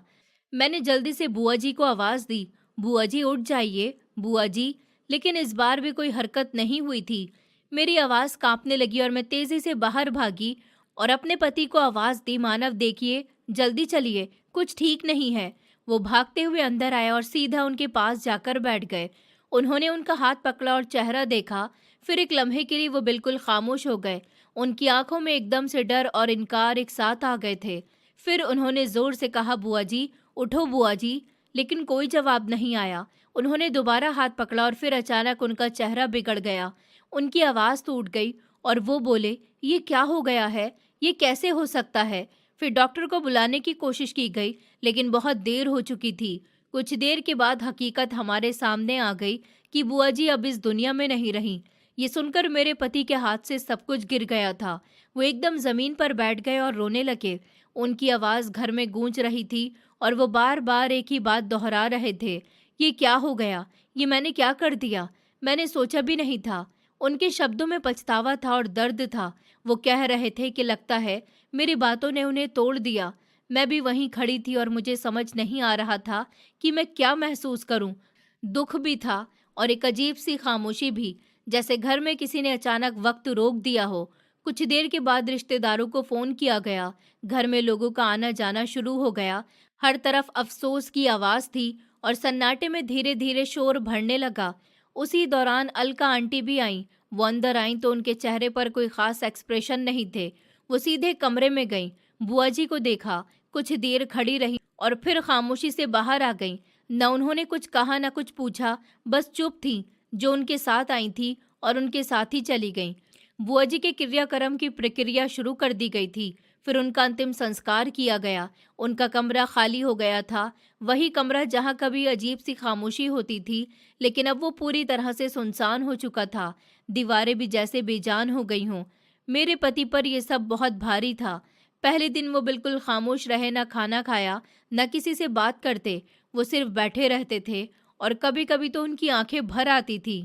[SPEAKER 1] मैंने जल्दी से बुआ जी को आवाज़ दी, बुआ जी उठ जाइए, बुआ जी। लेकिन इस बार भी कोई हरकत नहीं हुई थी। मेरी आवाज़ कांपने लगी और मैं तेजी से बाहर भागी और अपने पति को आवाज़ दी, मानव देखिए, जल्दी चलिए, कुछ ठीक नहीं है। वो भागते हुए अंदर आया और सीधा उनके पास जाकर बैठ गए। उन्होंने उनका हाथ पकड़ा और चेहरा देखा। फिर एक लम्हे के लिए वो बिल्कुल खामोश हो गए। उनकी आंखों में एकदम से डर और इनकार एक साथ आ गए थे। फिर उन्होंने जोर से कहा, बुआ जी उठो, बुआ जी। लेकिन कोई जवाब नहीं आया। उन्होंने दोबारा हाथ पकड़ा और फिर अचानक उनका चेहरा बिगड़ गया। उनकी आवाज़ टूट गई और वो बोले, ये क्या हो गया है? ये कैसे हो सकता है? फिर डॉक्टर को बुलाने की कोशिश की गई, लेकिन बहुत देर हो चुकी थी। कुछ देर के बाद हकीकत हमारे सामने आ गई कि बुआ जी अब इस दुनिया में नहीं रहीं। ये सुनकर मेरे पति के हाथ से सब कुछ गिर गया था। वो एकदम ज़मीन पर बैठ गए और रोने लगे। उनकी आवाज़ घर में गूंज रही थी और वो बार बार एक ही बात दोहरा रहे थे, ये क्या हो गया? ये मैंने क्या कर दिया? मैंने सोचा भी नहीं था। उनके शब्दों में पछतावा था और दर्द था। वो कह रहे थे कि लगता है मेरी बातों ने उन्हें तोड़ दिया। मैं भी वहीं खड़ी थी और मुझे समझ नहीं आ रहा था कि मैं क्या महसूस करूं। दुख भी था और एक अजीब सी खामोशी भी, जैसे घर में किसी ने अचानक वक्त रोक दिया हो। कुछ देर के बाद रिश्तेदारों को फ़ोन किया गया। घर में लोगों का आना जाना शुरू हो गया। हर तरफ अफसोस की आवाज़ थी और सन्नाटे में धीरे धीरे शोर भरने लगा। उसी दौरान अलका आंटी भी आईं। वो अंदर आईं तो उनके चेहरे पर कोई खास एक्सप्रेशन नहीं थे। वो सीधे कमरे में गईं, बुआ जी को देखा, कुछ देर खड़ी रही और फिर खामोशी से बाहर आ गईं। न उन्होंने कुछ कहा न कुछ पूछा, बस चुप थीं। जो उनके साथ आई थी और उनके साथ ही चली गईं। बुआ जी के क्रियाक्रम की प्रक्रिया शुरू कर दी गई थी। फिर उनका अंतिम संस्कार किया गया। उनका कमरा खाली हो गया था, वही कमरा जहाँ कभी अजीब सी खामोशी होती थी, लेकिन अब वो पूरी तरह से सुनसान हो चुका था। दीवारें भी जैसे बेजान हो गई हों। मेरे पति पर यह सब बहुत भारी था। पहले दिन वो बिल्कुल खामोश रहे, न खाना खाया, न किसी से बात करते। वो सिर्फ बैठे रहते थे और कभी कभी तो उनकी आंखें भर आती थी।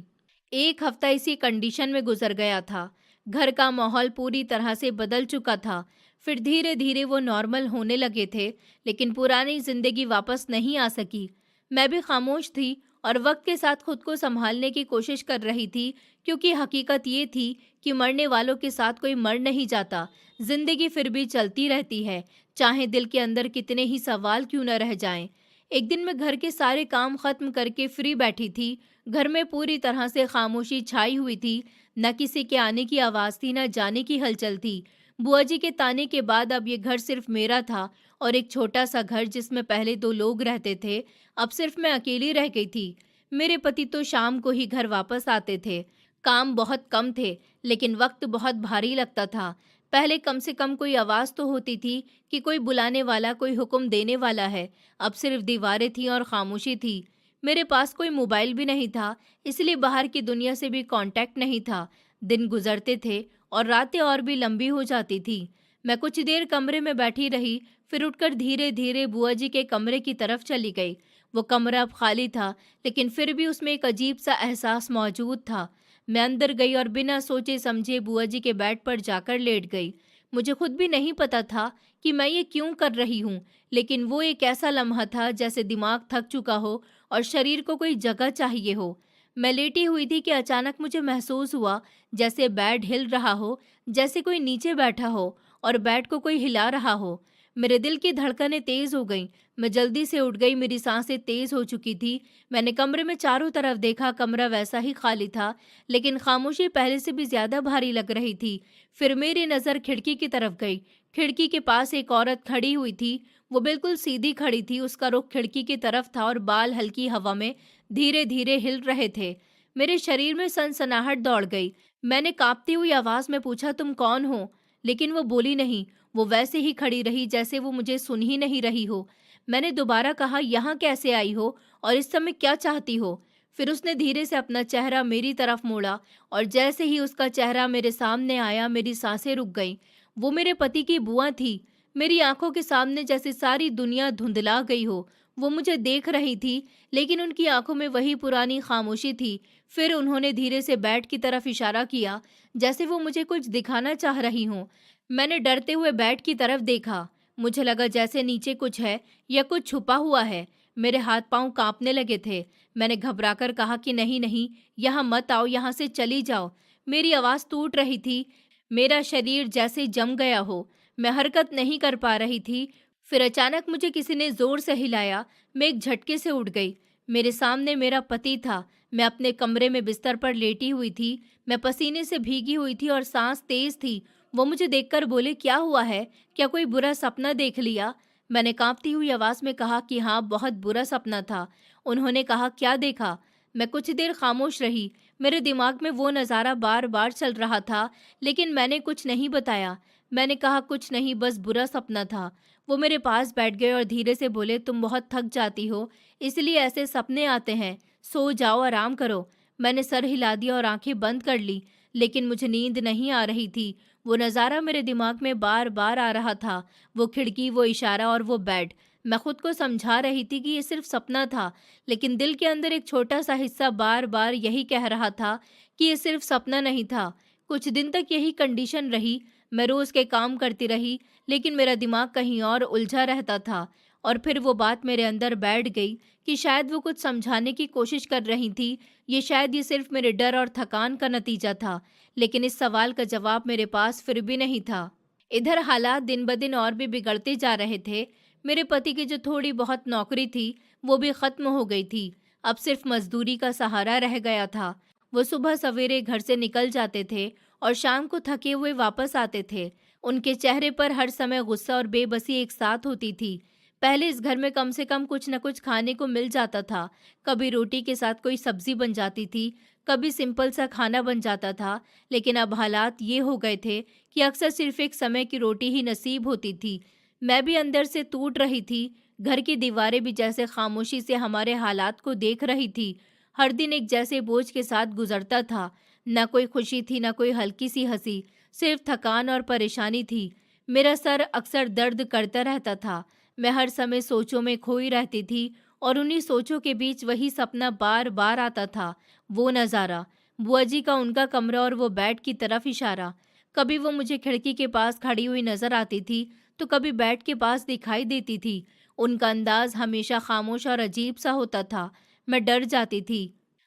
[SPEAKER 1] एक हफ्ता इसी कंडीशन में गुजर गया था। घर का माहौल पूरी तरह से बदल चुका था। फिर धीरे धीरे वो नॉर्मल होने लगे थे, लेकिन पुरानी जिंदगी वापस नहीं आ सकी। मैं भी खामोश थी और वक्त के साथ खुद को संभालने की कोशिश कर रही थी, क्योंकि हकीकत ये थी कि मरने वालों के साथ कोई मर नहीं जाता। जिंदगी फिर भी चलती रहती है, चाहे दिल के अंदर कितने ही सवाल क्यों न रह जाएं। एक दिन मैं घर के सारे काम खत्म करके फ्री बैठी थी। घर में पूरी तरह से खामोशी छाई हुई थी। न किसी के आने की आवाज़ थी, न जाने की हलचल थी। बुआ जी के ताने के बाद अब ये घर सिर्फ मेरा था, और एक छोटा सा घर जिसमें पहले 2 लोग रहते थे, अब सिर्फ मैं अकेली रह गई थी। मेरे पति तो शाम को ही घर वापस आते थे। काम बहुत कम थे, लेकिन वक्त बहुत भारी लगता था। पहले कम से कम कोई आवाज़ तो होती थी कि कोई बुलाने वाला, कोई हुक्म देने वाला है। अब सिर्फ दीवारें थीं और खामोशी थी। मेरे पास कोई मोबाइल भी नहीं था, इसलिए बाहर की दुनिया से भी कांटेक्ट नहीं था। दिन गुजरते थे और रातें और भी लंबी हो जाती थी। मैं कुछ देर कमरे में बैठी रही, फिर उठकर धीरे धीरे बुआ जी के कमरे की तरफ चली गई। वो कमरा अब खाली था, लेकिन फिर भी उसमें एक अजीब सा एहसास मौजूद था। मैं अंदर गई और बिना सोचे समझे बुआ जी के बेड पर जाकर लेट गई। मुझे खुद भी नहीं पता था कि मैं ये क्यों कर रही हूँ, लेकिन वो एक ऐसा लम्हा था जैसे दिमाग थक चुका हो और शरीर को कोई जगह चाहिए हो। मैं लेटी हुई थी कि अचानक मुझे महसूस हुआ जैसे बेड हिल रहा हो, जैसे कोई नीचे बैठा हो और बेड को कोई हिला रहा हो। मेरे दिल की धड़कनें तेज हो गईं। मैं जल्दी से उठ गई, मेरी सांसें तेज हो चुकी थी। मैंने कमरे में चारों तरफ देखा, कमरा वैसा ही खाली था, लेकिन खामोशी पहले से भी ज्यादा भारी लग रही थी। फिर मेरी नज़र खिड़की की तरफ गई। खिड़की के पास एक औरत खड़ी हुई थी। वो बिल्कुल सीधी खड़ी थी, उसका रुख खिड़की की तरफ था और बाल हल्की हवा में धीरे धीरे हिल रहे थे। मेरे शरीर में सनसनाहट दौड़ गई। मैंने कांपती हुई आवाज में पूछा, तुम कौन हो? लेकिन वो बोली नहीं। वो वैसे ही खड़ी रही जैसे वो मुझे सुन ही नहीं रही हो। मैंने दोबारा कहा, यहाँ कैसे आई हो और इस समय क्या चाहती हो? फिर उसने धीरे से अपना चेहरा मेरी तरफ मोड़ा और जैसे ही उसका चेहरा मेरे सामने आया, मेरी सांसें रुक गईं। वो मेरे पति की बुआ थी। मेरी आंखों के सामने जैसे सारी दुनिया धुंधला गई हो। वो मुझे देख रही थी, लेकिन उनकी आंखों में वही पुरानी खामोशी थी। फिर उन्होंने धीरे से बेड की तरफ इशारा किया, जैसे वो मुझे कुछ दिखाना चाह रही हों। मैंने डरते हुए बेड की तरफ देखा। मुझे लगा जैसे नीचे कुछ है या कुछ छुपा हुआ है। मेरे हाथ पांव कांपने लगे थे। मैंने घबराकर कहा कि नहीं नहीं, यहाँ मत आओ, यहाँ से चली जाओ। मेरी आवाज़ टूट रही थी। मेरा शरीर जैसे जम गया हो। मैं हरकत नहीं कर पा रही थी। फिर अचानक मुझे किसी ने जोर से हिलाया। मैं एक झटके से उठ गई। मेरे सामने मेरा पति था। मैं अपने कमरे में बिस्तर पर लेटी हुई थी। मैं पसीने से भीगी हुई थी और सांस तेज थी। वो मुझे देखकर बोले, क्या हुआ है? क्या कोई बुरा सपना देख लिया? मैंने कांपती हुई आवाज में कहा कि हाँ, बहुत बुरा सपना था। उन्होंने कहा, क्या देखा? मैं कुछ देर खामोश रही। मेरे दिमाग में वो नज़ारा बार बार चल रहा था, लेकिन मैंने कुछ नहीं बताया। मैंने कहा, कुछ नहीं, बस बुरा सपना था। वो मेरे पास बैठ गए और धीरे से बोले, तुम बहुत थक जाती हो, इसलिए ऐसे सपने आते हैं। सो जाओ, आराम करो। मैंने सर हिला दिया और आंखें बंद कर ली, लेकिन मुझे नींद नहीं आ रही थी। वो नज़ारा मेरे दिमाग में बार बार आ रहा था। वो खिड़की, वो इशारा और वो बेड। मैं खुद को समझा रही थी कि ये सिर्फ सपना था, लेकिन दिल के अंदर एक छोटा सा हिस्सा बार बार यही कह रहा था कि ये सिर्फ सपना नहीं था। कुछ दिन तक यही कंडीशन रही। मैं रोज़ के काम करती रही, लेकिन मेरा दिमाग कहीं और उलझा रहता था। और फिर वो बात मेरे अंदर बैठ गई कि शायद वो कुछ समझाने की कोशिश कर रही थी। शायद ये सिर्फ मेरे डर और थकान का नतीजा था, लेकिन इस सवाल का जवाब मेरे पास फिर भी नहीं था। इधर हालात दिन ब दिन और भी बिगड़ते जा रहे थे। मेरे पति की जो थोड़ी बहुत नौकरी थी, वो भी खत्म हो गई थी। अब सिर्फ मजदूरी का सहारा रह गया था। वो सुबह सवेरे घर से निकल जाते थे और शाम को थके हुए वापस आते थे। उनके चेहरे पर हर समय गुस्सा और बेबसी एक साथ होती थी। पहले इस घर में कम से कम कुछ न कुछ खाने को मिल जाता था। कभी रोटी के साथ कोई सब्जी बन जाती थी, कभी सिंपल सा खाना बन जाता था, लेकिन अब हालात ये हो गए थे कि अक्सर सिर्फ एक समय की रोटी ही नसीब होती थी। मैं भी अंदर से टूट रही थी। घर की दीवारें भी जैसे खामोशी से हमारे हालात को देख रही थी। हर दिन एक जैसे बोझ के साथ गुजरता था। न कोई खुशी थी, न कोई हल्की सी हंसी, सिर्फ थकान और परेशानी थी। मेरा सर अक्सर दर्द करता रहता था। मैं हर समय सोचों में खोई रहती थी और उन्हीं सोचों के बीच वही सपना बार बार आता था। वो नज़ारा, बुआ जी का उनका कमरा और वो बेड की तरफ इशारा। कभी वो मुझे खिड़की के पास खड़ी हुई नजर आती थी, तो कभी बेड के पास दिखाई देती थी। उनका अंदाज हमेशा खामोश और अजीब सा होता था। मैं डर जाती थी।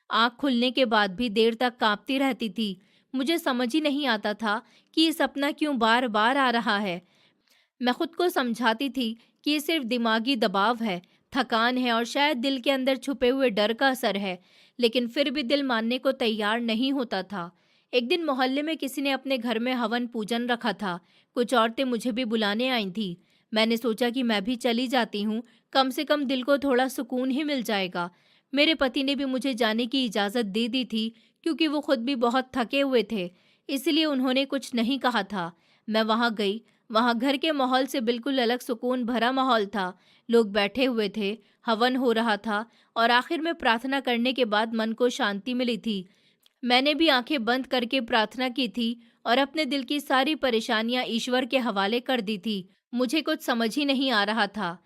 [SPEAKER 1] आँख खुलने के बाद भी देर तक काँपती रहती थी। मुझे समझ ही नहीं आता था कि ये सपना क्यों बार बार आ रहा है। मैं खुद को समझाती थी कि ये सिर्फ दिमागी दबाव है, थकान है और शायद दिल के अंदर छुपे हुए डर का असर है, लेकिन फिर भी दिल मानने को तैयार नहीं होता था। एक दिन मोहल्ले में किसी ने अपने घर में हवन पूजन रखा था। कुछ औरतें मुझे भी बुलाने आई थीं। मैंने सोचा कि मैं भी चली जाती हूँ, कम से कम दिल को थोड़ा सुकून ही मिल जाएगा। मेरे पति ने भी मुझे जाने की इजाज़त दे दी थी, क्योंकि वो खुद भी बहुत थके हुए थे, इसलिए उन्होंने कुछ नहीं कहा था। मैं वहाँ गई। वहाँ घर के माहौल से बिल्कुल अलग सुकून भरा माहौल था। लोग बैठे हुए थे, हवन हो रहा था और आखिर में प्रार्थना करने के बाद मन को शांति मिली थी। मैंने भी आंखें बंद करके प्रार्थना की थी और अपने दिल की सारी परेशानियां ईश्वर के हवाले कर दी थी। मुझे कुछ समझ ही नहीं आ रहा था।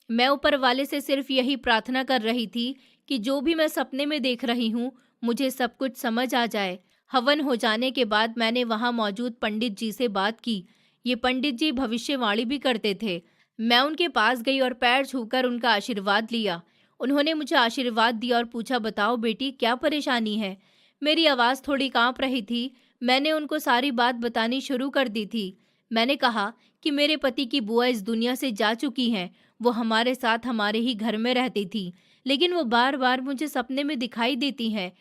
[SPEAKER 1] मैं ऊपर वाले से सिर्फ यही प्रार्थना कर रही थी कि जो भी मैं सपने में देख रही हूँ, मुझे सब कुछ समझ आ जाए। हवन हो जाने के बाद मैंने वहाँ मौजूद पंडित जी से बात की। ये पंडित जी भविष्यवाणी भी करते थे। मैं उनके पास गई और पैर छूकर उनका आशीर्वाद लिया। उन्होंने मुझे आशीर्वाद दिया और पूछा, बताओ बेटी, क्या परेशानी है? मेरी आवाज़ थोड़ी कांप रही थी। मैंने उनको सारी बात बतानी शुरू कर दी थी। मैंने कहा कि मेरे पति की बुआ इस दुनिया से जा चुकी हैं। वो हमारे साथ हमारे ही घर में रहती थी, लेकिन वो बार बार मुझे सपने में दिखाई देती हैं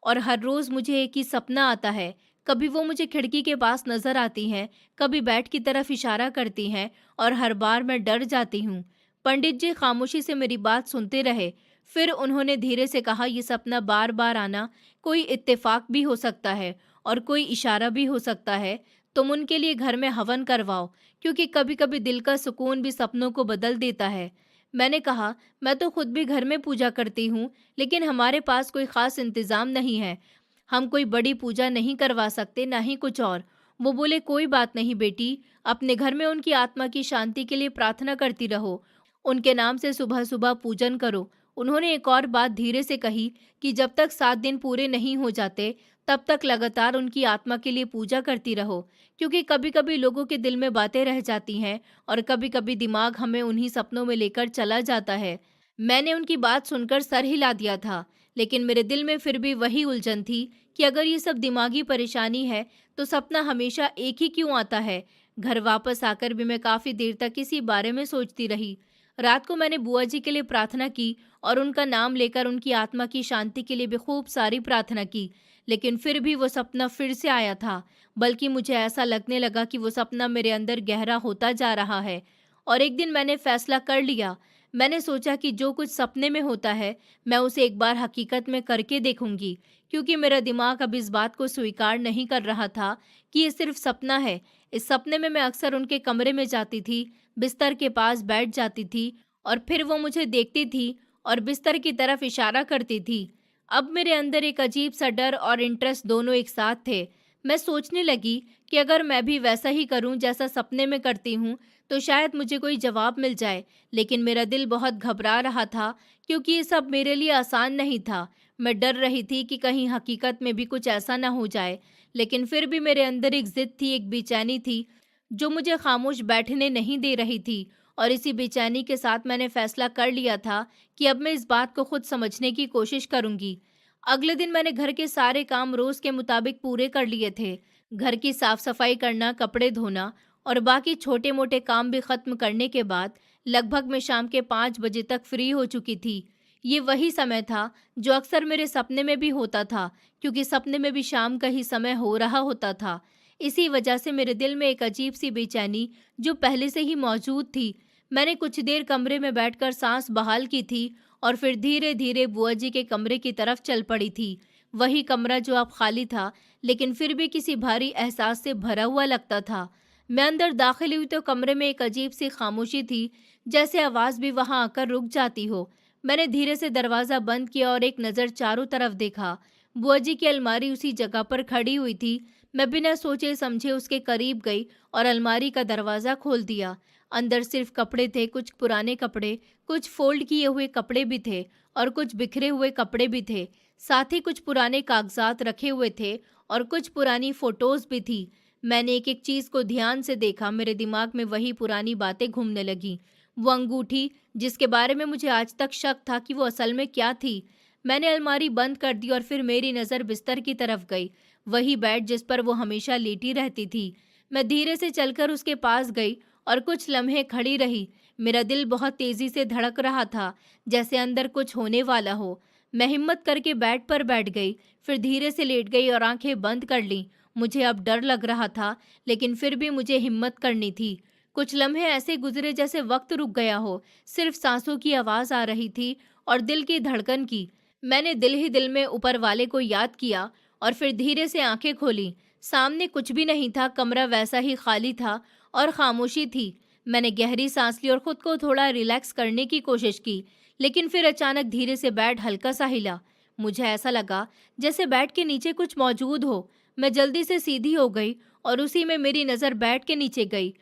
[SPEAKER 1] और हर रोज़ मुझे एक ही सपना आता है। कभी वो मुझे खिड़की के पास नजर आती हैं, कभी बेड की तरफ इशारा करती हैं और हर बार मैं डर जाती हूँ। पंडित जी खामोशी से मेरी बात सुनते रहे। फिर उन्होंने धीरे से कहा, ये सपना बार बार आना कोई इत्तेफाक भी हो सकता है और कोई इशारा भी हो सकता है। तुम उनके लिए घर में हवन करवाओ, क्योंकि कभी कभी दिल का सुकून भी सपनों को बदल देता है। मैंने कहा, मैं तो खुद भी घर में पूजा करती हूँ, लेकिन हमारे पास कोई खास इंतजाम नहीं है। हम कोई बड़ी पूजा नहीं करवा सकते, ना ही कुछ और। वो बोले, कोई बात नहीं बेटी, अपने घर में उनकी आत्मा की शांति के लिए प्रार्थना करती रहो। उनके नाम से सुबह सुबह पूजन करो। उन्होंने एक और बात धीरे से कही कि जब तक 7 दिन पूरे नहीं हो जाते, तब तक लगातार उनकी आत्मा के लिए पूजा करती रहो, क्योंकि कभी कभी लोगों के दिल में बातें रह जाती हैं और कभी कभी दिमाग हमें उन्हीं सपनों में लेकर चला जाता है। मैंने उनकी बात सुनकर सर हिला दिया था, लेकिन मेरे दिल में फिर भी वही उलझन थी कि अगर ये सब दिमागी परेशानी है, तो सपना हमेशा एक ही क्यों आता है। घर वापस आकर भी मैं काफ़ी देर तक इसी बारे में सोचती रही। रात को मैंने बुआ जी के लिए प्रार्थना की और उनका नाम लेकर उनकी आत्मा की शांति के लिए भी खूब सारी प्रार्थना की, लेकिन फिर भी वो सपना फिर से आया था। बल्कि मुझे ऐसा लगने लगा कि वो सपना मेरे अंदर गहरा होता जा रहा है। और एक दिन मैंने फैसला कर लिया। मैंने सोचा कि जो कुछ सपने में होता है, मैं उसे एक बार हकीकत में करके देखूंगी, क्योंकि मेरा दिमाग अब इस बात को स्वीकार नहीं कर रहा था कि ये सिर्फ सपना है। इस सपने में मैं अक्सर उनके कमरे में जाती थी, बिस्तर के पास बैठ जाती थी और फिर वो मुझे देखती थी और बिस्तर की तरफ इशारा करती थी। अब मेरे अंदर एक अजीब सा डर और इंटरेस्ट दोनों एक साथ थे। मैं सोचने लगी कि अगर मैं भी वैसा ही करूं जैसा सपने में करती हूं, तो शायद मुझे कोई जवाब मिल जाए। लेकिन मेरा दिल बहुत घबरा रहा था, क्योंकि ये सब मेरे लिए आसान नहीं था। मैं डर रही थी कि कहीं हकीकत में भी कुछ ऐसा ना हो जाए। लेकिन फिर भी मेरे अंदर एक जिद थी, एक बेचैनी थी, जो मुझे खामोश बैठने नहीं दे रही थी। और इसी बेचैनी के साथ मैंने फैसला कर लिया था कि अब मैं इस बात को खुद समझने की कोशिश करूंगी। अगले दिन मैंने घर के सारे काम रोज के मुताबिक पूरे कर लिए थे। घर की साफ सफाई करना, कपड़े धोना और बाकी छोटे मोटे काम भी खत्म करने के बाद लगभग मैं शाम के 5 बजे तक फ्री हो चुकी थी। ये वही समय था जो अक्सर मेरे सपने में भी होता था, क्योंकि सपने में भी शाम का ही समय हो रहा होता था। इसी वजह से मेरे दिल में एक अजीब सी बेचैनी जो पहले से ही मौजूद थी। मैंने कुछ देर कमरे में बैठकर सांस बहाल की थी और फिर धीरे धीरे बुआ जी के कमरे की तरफ चल पड़ी थी। वही कमरा जो अब खाली था, लेकिन फिर भी किसी भारी एहसास से भरा हुआ लगता था। मैं अंदर दाखिल हुई तो कमरे में एक अजीब सी खामोशी थी, जैसे आवाज़ भी वहां आकर रुक जाती हो। मैंने धीरे से दरवाज़ा बंद किया और एक नज़र चारों तरफ देखा। बुआ जी की अलमारी उसी जगह पर खड़ी हुई थी। मैं बिना सोचे समझे उसके करीब गई और अलमारी का दरवाज़ा खोल दिया। अंदर सिर्फ कपड़े थे, कुछ पुराने कपड़े, कुछ फोल्ड किए हुए कपड़े भी थे और कुछ बिखरे हुए कपड़े भी थे। साथ ही कुछ पुराने कागजात रखे हुए थे और कुछ पुरानी फोटोज भी थी। मैंने एक एक चीज को ध्यान से देखा। मेरे दिमाग में वही पुरानी बातें घूमने लगी। वो अंगूठी जिसके बारे में मुझे आज तक शक था कि वो असल में क्या थी। मैंने अलमारी बंद कर दी और फिर मेरी नज़र बिस्तर की तरफ गई। वही बेड जिस पर वो हमेशा लेटी रहती थी। मैं धीरे से चलकर उसके पास गई और कुछ लम्हे खड़ी रही। मेरा दिल बहुत तेजी से धड़क रहा था, जैसे अंदर कुछ होने वाला हो। मैं हिम्मत करके बेड पर बैठ गई, फिर धीरे से लेट गई और आंखें बंद कर लीं। मुझे अब डर लग रहा था, लेकिन फिर भी मुझे हिम्मत करनी थी। कुछ लम्हे ऐसे गुजरे जैसे वक्त रुक गया हो, सिर्फ सांसों की आवाज़ आ रही थी और दिल की धड़कन की। मैंने दिल ही दिल में ऊपर वाले को याद किया और फिर धीरे से आंखें खोली। सामने कुछ भी नहीं था, कमरा वैसा ही खाली था और खामोशी थी। मैंने गहरी सांस ली और खुद को थोड़ा रिलैक्स करने की कोशिश की, लेकिन फिर अचानक धीरे से बेड हल्का सा हिला। मुझे ऐसा लगा जैसे बेड के नीचे कुछ मौजूद हो। मैं जल्दी से सीधी हो गई और उसी में मेरी नज़र बेड के नीचे गई।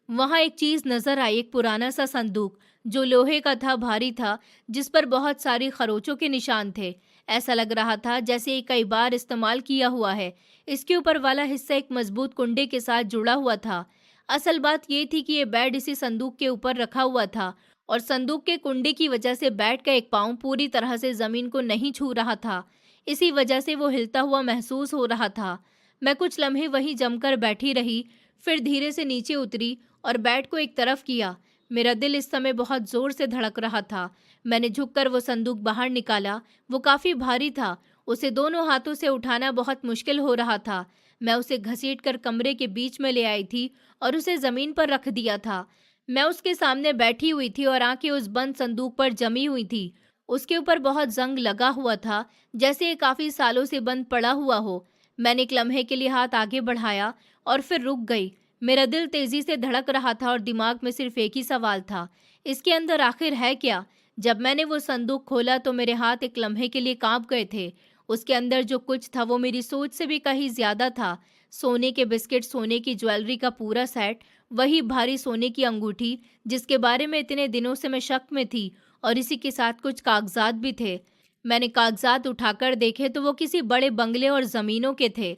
[SPEAKER 1] वहाँ एक चीज़ नज़र आई, एक पुराना सा संदूक जो लोहे का था, भारी था, जिस पर बहुत सारी खरोचों के निशान थे। ऐसा लग रहा था जैसे ये कई बार इस्तेमाल किया हुआ है। इसके ऊपर वाला हिस्सा एक मजबूत कुंडे के साथ जुड़ा हुआ था। असल बात ये थी कि ये बेड इसी संदूक के ऊपर रखा हुआ था और संदूक के कुंडे की वजह से बेड का एक पाँव पूरी तरह से ज़मीन को नहीं छू रहा था। इसी वजह से वो हिलता हुआ महसूस हो रहा था। मैं कुछ लम्हे वहीं जमकर बैठी रही, फिर धीरे से नीचे उतरी और बेड को एक तरफ किया। मेरा दिल इस समय बहुत जोर से धड़क रहा था। मैंने झुककर वो संदूक बाहर निकाला। वो काफ़ी भारी था, उसे दोनों हाथों से उठाना बहुत मुश्किल हो रहा था। मैं उसे घसीटकर कमरे के बीच में ले आई थी और उसे ज़मीन पर रख दिया था। मैं उसके सामने बैठी हुई थी और आंखें उस बंद संदूक पर जमी हुई थी। उसके ऊपर बहुत जंग लगा हुआ था, जैसे ये काफ़ी सालों से बंद पड़ा हुआ हो। मैंने एक लम्हे के लिए हाथ आगे बढ़ाया और फिर रुक गई। मेरा दिल तेजी से धड़क रहा था और दिमाग में सिर्फ एक ही सवाल था, इसके अंदर आखिर है क्या? जब मैंने वो संदूक खोला तो मेरे हाथ एक लम्हे के लिए कांप गए थे। उसके अंदर जो कुछ था वो मेरी सोच से भी कहीं ज्यादा था। सोने के बिस्किट, सोने की ज्वेलरी का पूरा सेट, वही भारी सोने की अंगूठी जिसके बारे में इतने दिनों से मैं शक में थी, और इसी के साथ कुछ कागजात भी थे। मैंने कागजात उठाकर देखे तो वो किसी बड़े बंगले और जमीनों के थे।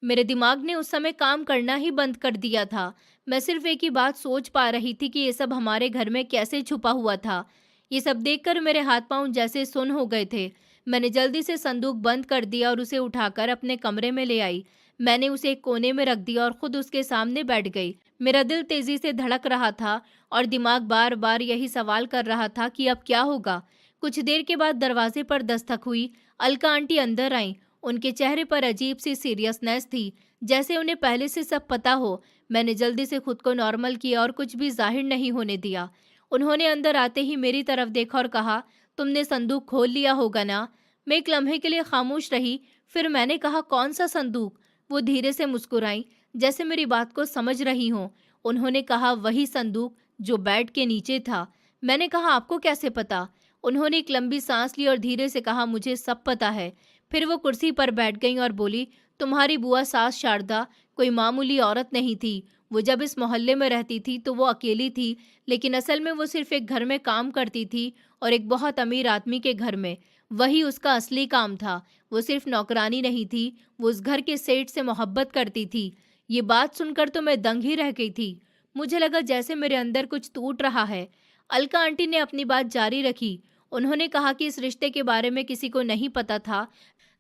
[SPEAKER 1] मेरे दिमाग ने उस समय काम करना ही बंद कर दिया था। मैं सिर्फ एक ही बात सोच पा रही थी कि ये सब हमारे घर में कैसे छुपा हुआ था। ये सब देखकर मेरे हाथ पांव जैसे सुन्न हो गए थे। मैंने जल्दी से संदूक बंद कर दिया और उसे उठाकर अपने कमरे में ले आई। मैंने उसे एक कोने में रख दिया और खुद उसके सामने बैठ गई। मेरा दिल तेजी से धड़क रहा था और दिमाग बार बार यही सवाल कर रहा था कि अब क्या होगा। कुछ देर के बाद दरवाजे पर दस्तक हुई। अलका आंटी अंदर आई। उनके चेहरे पर अजीब सी सीरियसनेस थी, जैसे उन्हें पहले से सब पता हो। मैंने जल्दी से खुद को नॉर्मल किया और कुछ भी जाहिर नहीं होने दिया। उन्होंने अंदर आते ही मेरी तरफ देखा और कहा, तुमने संदूक खोल लिया होगा ना? मैं एक लम्हे के लिए खामोश रही, फिर मैंने कहा, कौन सा संदूक? वो धीरे से मुस्कुराई, जैसे मेरी बात को समझ रही हों। उन्होंने कहा, वही संदूक जो बेड के नीचे था। मैंने कहा, आपको कैसे पता? उन्होंने एक लंबी सांस ली और धीरे से कहा, मुझे सब पता है। फिर वो कुर्सी पर बैठ गईं और बोली, तुम्हारी बुआ सास शारदा कोई मामूली औरत नहीं थी। वो जब इस मोहल्ले में रहती थी तो वो अकेली थी, लेकिन असल में वो सिर्फ एक घर में काम करती थी, और एक बहुत अमीर आदमी के घर में। वही उसका असली काम था। वो सिर्फ नौकरानी नहीं थी, वो उस घर के सेठ से मोहब्बत करती थी। ये बात सुनकर तो मैं दंग ही रह गई थी। मुझे लगा जैसे मेरे अंदर कुछ टूट रहा है। अलका आंटी ने अपनी बात जारी रखी। उन्होंने कहा कि इस रिश्ते के बारे में किसी को नहीं पता था,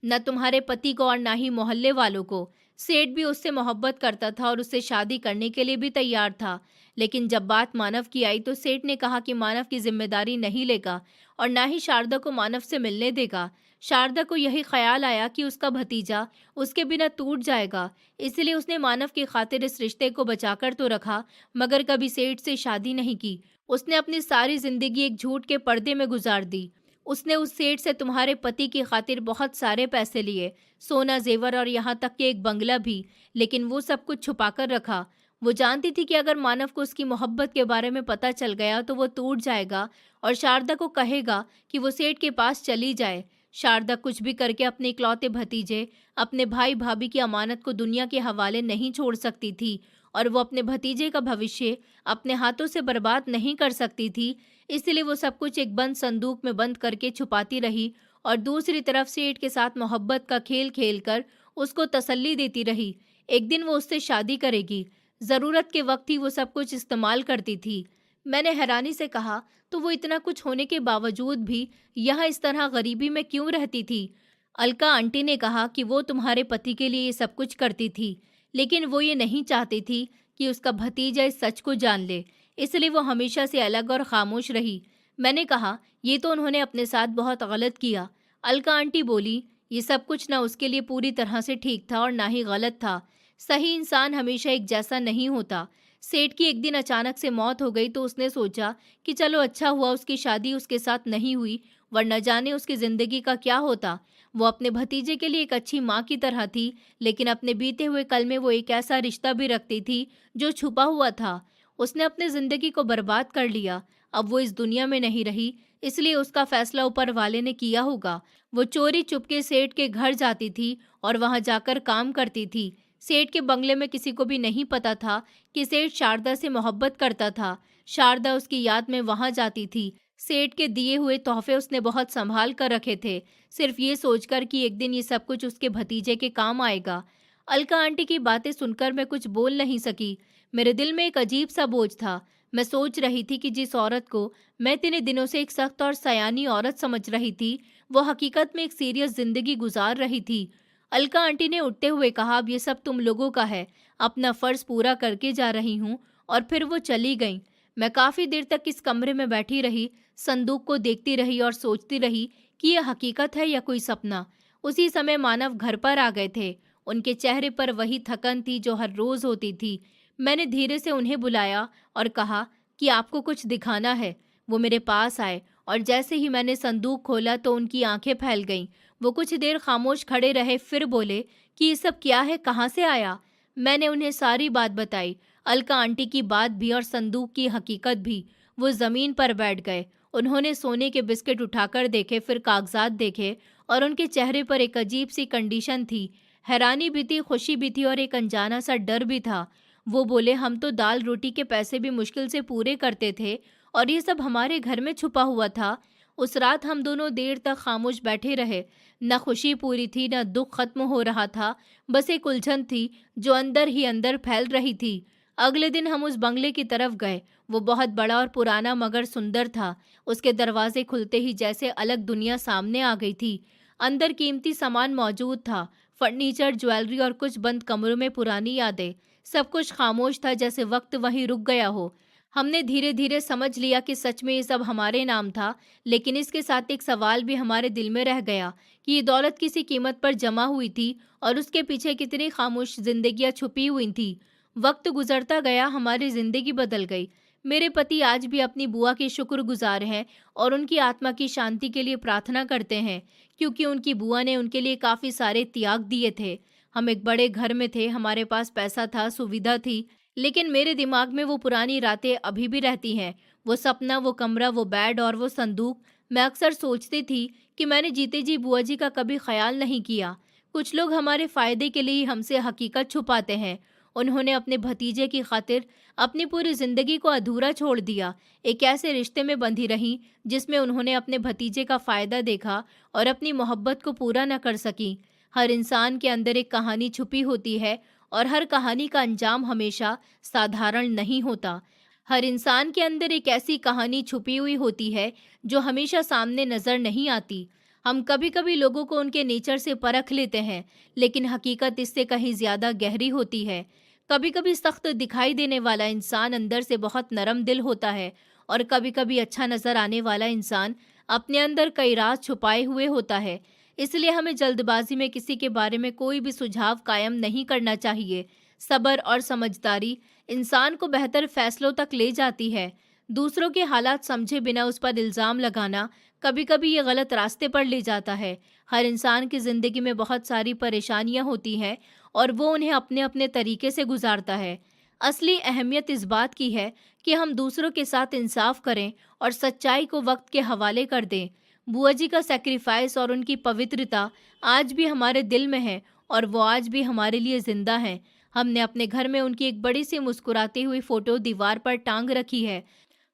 [SPEAKER 1] न तुम्हारे पति को और ना ही मोहल्ले वालों को। सेठ भी उससे मोहब्बत करता था और उससे शादी करने के लिए भी तैयार था, लेकिन जब बात मानव की आई तो सेठ ने कहा कि मानव की जिम्मेदारी नहीं लेगा और ना ही शारदा को मानव से मिलने देगा। शारदा को यही ख्याल आया कि उसका भतीजा उसके बिना टूट जाएगा, इसलिए उसने मानव की खातिर इस रिश्ते को बचाकर तो रखा, मगर कभी सेठ से शादी नहीं की। उसने अपनी सारी जिंदगी एक झूठ के पर्दे में गुजार दी। उसने उस सेठ से तुम्हारे पति की खातिर बहुत सारे पैसे लिए, सोना जेवर और यहाँ तक कि एक बंगला भी, लेकिन वो सब कुछ छुपाकर रखा। वो जानती थी कि अगर मानव को उसकी मोहब्बत के बारे में पता चल गया तो वो टूट जाएगा और शारदा को कहेगा कि वो सेठ के पास चली जाए। शारदा कुछ भी करके अपने इकलौते भतीजे, अपने भाई भाभी की अमानत को दुनिया के हवाले नहीं छोड़ सकती थी और वो अपने भतीजे का भविष्य अपने हाथों से बर्बाद नहीं कर सकती थी। इसलिए वो सब कुछ एक बंद संदूक में बंद करके छुपाती रही और दूसरी तरफ सेठ के साथ मोहब्बत का खेल खेल कर उसको तसल्ली देती रही। एक दिन वो उससे शादी करेगी। ज़रूरत के वक्त ही वो सब कुछ इस्तेमाल करती थी। मैंने हैरानी से कहा, तो वो इतना कुछ होने के बावजूद भी यहाँ इस तरह गरीबी में क्यों रहती थी? अलका आंटी ने कहा कि वो तुम्हारे पति के लिए ये सब कुछ करती थी, लेकिन वो ये नहीं चाहती थी कि उसका भतीजा इस सच को जान ले, इसलिए वो हमेशा से अलग और खामोश रही। मैंने कहा, ये तो उन्होंने अपने साथ बहुत गलत किया। अलका आंटी बोली, ये सब कुछ ना उसके लिए पूरी तरह से ठीक था और ना ही गलत था। सही इंसान हमेशा एक जैसा नहीं होता। सेठ की एक दिन अचानक से मौत हो गई तो उसने सोचा कि चलो अच्छा हुआ उसकी शादी उसके साथ नहीं हुई, वरना जाने उसकी ज़िंदगी का क्या होता। वो अपने भतीजे के लिए एक अच्छी माँ की तरह थी, लेकिन अपने बीते हुए कल में वो एक ऐसा रिश्ता भी रखती थी जो छुपा हुआ था। उसने अपनी ज़िंदगी को बर्बाद कर लिया। अब वो इस दुनिया में नहीं रही, इसलिए उसका फैसला ऊपर वाले ने किया होगा। वो चोरी चुपके सेठ के घर जाती थी और वहां जाकर काम करती थी। सेठ के बंगले में किसी को भी नहीं पता था कि सेठ शारदा से मोहब्बत करता था। शारदा उसकी याद में वहां जाती थी। सेठ के दिए हुए तोहफे उसने बहुत संभाल कर रखे थे, सिर्फ ये सोचकर कि एक दिन ये सब कुछ उसके भतीजे के काम आएगा। अलका आंटी की बातें सुनकर मैं कुछ बोल नहीं सकी। मेरे दिल में एक अजीब सा बोझ था। मैं सोच रही थी कि जिस औरत को मैं इतने दिनों से एक सख्त और सयानी औरत समझ रही थी, वो हकीकत में एक सीरियस जिंदगी गुजार रही थी। अलका आंटी ने उठते हुए कहा, अब ये सब तुम लोगों का है, अपना फर्ज पूरा करके जा रही हूँ। और फिर वो चली गई। मैं काफी देर तक इस कमरे में बैठी रही, संदूक को देखती रही और सोचती रही कि यह हकीकत है या कोई सपना। उसी समय मानव घर पर आ गए थे। उनके चेहरे पर वही थकन थी जो हर रोज होती थी। मैंने धीरे से उन्हें बुलाया और कहा कि आपको कुछ दिखाना है। वो मेरे पास आए और जैसे ही मैंने संदूक खोला तो उनकी आंखें फैल गईं। वो कुछ देर खामोश खड़े रहे, फिर बोले कि ये सब क्या है, कहाँ से आया? मैंने उन्हें सारी बात बताई, अलका आंटी की बात भी और संदूक की हकीकत भी। वो जमीन पर बैठ गए। उन्होंने सोने के बिस्किट उठाकर देखे, फिर कागजात देखे और उनके चेहरे पर एक अजीब सी कंडीशन थी। हैरानी भी थी, खुशी भी थी और एक अनजाना सा डर भी था। वो बोले, हम तो दाल रोटी के पैसे भी मुश्किल से पूरे करते थे और ये सब हमारे घर में छुपा हुआ था। उस रात हम दोनों देर तक खामोश बैठे रहे। न खुशी पूरी थी, न दुख खत्म हो रहा था। बस एक उलझन थी जो अंदर ही अंदर फैल रही थी। अगले दिन हम उस बंगले की तरफ गए। वो बहुत बड़ा और पुराना मगर सुंदर था। उसके दरवाजे खुलते ही जैसे अलग दुनिया सामने आ गई थी। अंदर कीमती सामान मौजूद था, फर्नीचर, ज्वेलरी और कुछ बंद कमरों में पुरानी यादें। सब कुछ खामोश था, जैसे वक्त वहीं रुक गया हो। हमने धीरे धीरे समझ लिया कि सच में ये सब हमारे नाम था, लेकिन इसके साथ एक सवाल भी हमारे दिल में रह गया कि ये दौलत किसी कीमत पर जमा हुई थी और उसके पीछे कितनी खामोश जिंदगियां छुपी हुई थी। वक्त गुजरता गया, हमारी जिंदगी बदल गई। मेरे पति आज भी अपनी बुआ के शुक्रगुजार हैं और उनकी आत्मा की शांति के लिए प्रार्थना करते हैं, क्योंकि उनकी बुआ ने उनके लिए काफ़ी सारे त्याग दिए थे। हम एक बड़े घर में थे, हमारे पास पैसा था, सुविधा थी, लेकिन मेरे दिमाग में वो पुरानी रातें अभी भी रहती हैं। वो सपना, वो कमरा, वो बेड और वो संदूक। मैं अक्सर सोचती थी कि मैंने जीते जी बुआ जी का कभी ख्याल नहीं किया। कुछ लोग हमारे फ़ायदे के लिए ही हमसे हकीकत छुपाते हैं। उन्होंने अपने भतीजे की खातिर अपनी पूरी ज़िंदगी को अधूरा छोड़ दिया। एक ऐसे रिश्ते में बंधी रहीं जिसमें उन्होंने अपने भतीजे का फ़ायदा देखा और अपनी मोहब्बत को पूरा न कर सकी। हर इंसान के अंदर एक कहानी छुपी होती है और हर कहानी का अंजाम हमेशा साधारण नहीं होता। हर इंसान के अंदर एक ऐसी कहानी छुपी हुई होती है जो हमेशा सामने नज़र नहीं आती। हम कभी कभी लोगों को उनके नेचर से परख लेते हैं, लेकिन हकीकत इससे कहीं ज़्यादा गहरी होती है। कभी कभी सख्त दिखाई देने वाला इंसान अंदर से बहुत नरम दिल होता है और कभी कभी अच्छा नज़र आने वाला इंसान अपने अंदर कई राज छुपाए हुए होता है। इसलिए हमें जल्दबाजी में किसी के बारे में कोई भी सुझाव कायम नहीं करना चाहिए। सब्र और समझदारी इंसान को बेहतर फैसलों तक ले जाती है। दूसरों के हालात समझे बिना उस पर इल्ज़ाम लगाना कभी कभी ये गलत रास्ते पर ले जाता है। हर इंसान की ज़िंदगी में बहुत सारी परेशानियां होती हैं और वो उन्हें अपने अपने तरीके से गुजारता है। असली अहमियत इस बात की है कि हम दूसरों के साथ इंसाफ करें और सच्चाई को वक्त के हवाले कर दें। बुआ जी का सेक्रीफाइस और उनकी पवित्रता आज भी हमारे दिल में है और वो आज भी हमारे लिए जिंदा हैं। हमने अपने घर में उनकी एक बड़ी सी मुस्कुराती हुई फोटो दीवार पर टांग रखी है।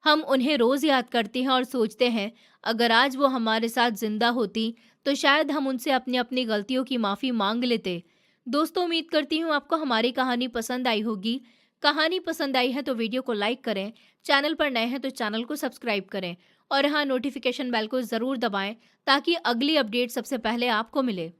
[SPEAKER 1] हम उन्हें रोज याद करते हैं और सोचते हैं, अगर आज वो हमारे साथ जिंदा होती तो शायद हम उनसे अपनी अपनी गलतियों की माफ़ी मांग लेते। दोस्तों, उम्मीद करती हूँ आपको हमारी कहानी पसंद आई होगी। कहानी पसंद आई है तो वीडियो को लाइक करें, चैनल पर नए हैं तो चैनल को सब्सक्राइब करें और हाँ, नोटिफिकेशन बेल को ज़रूर दबाएं ताकि अगली अपडेट सबसे पहले आपको मिले।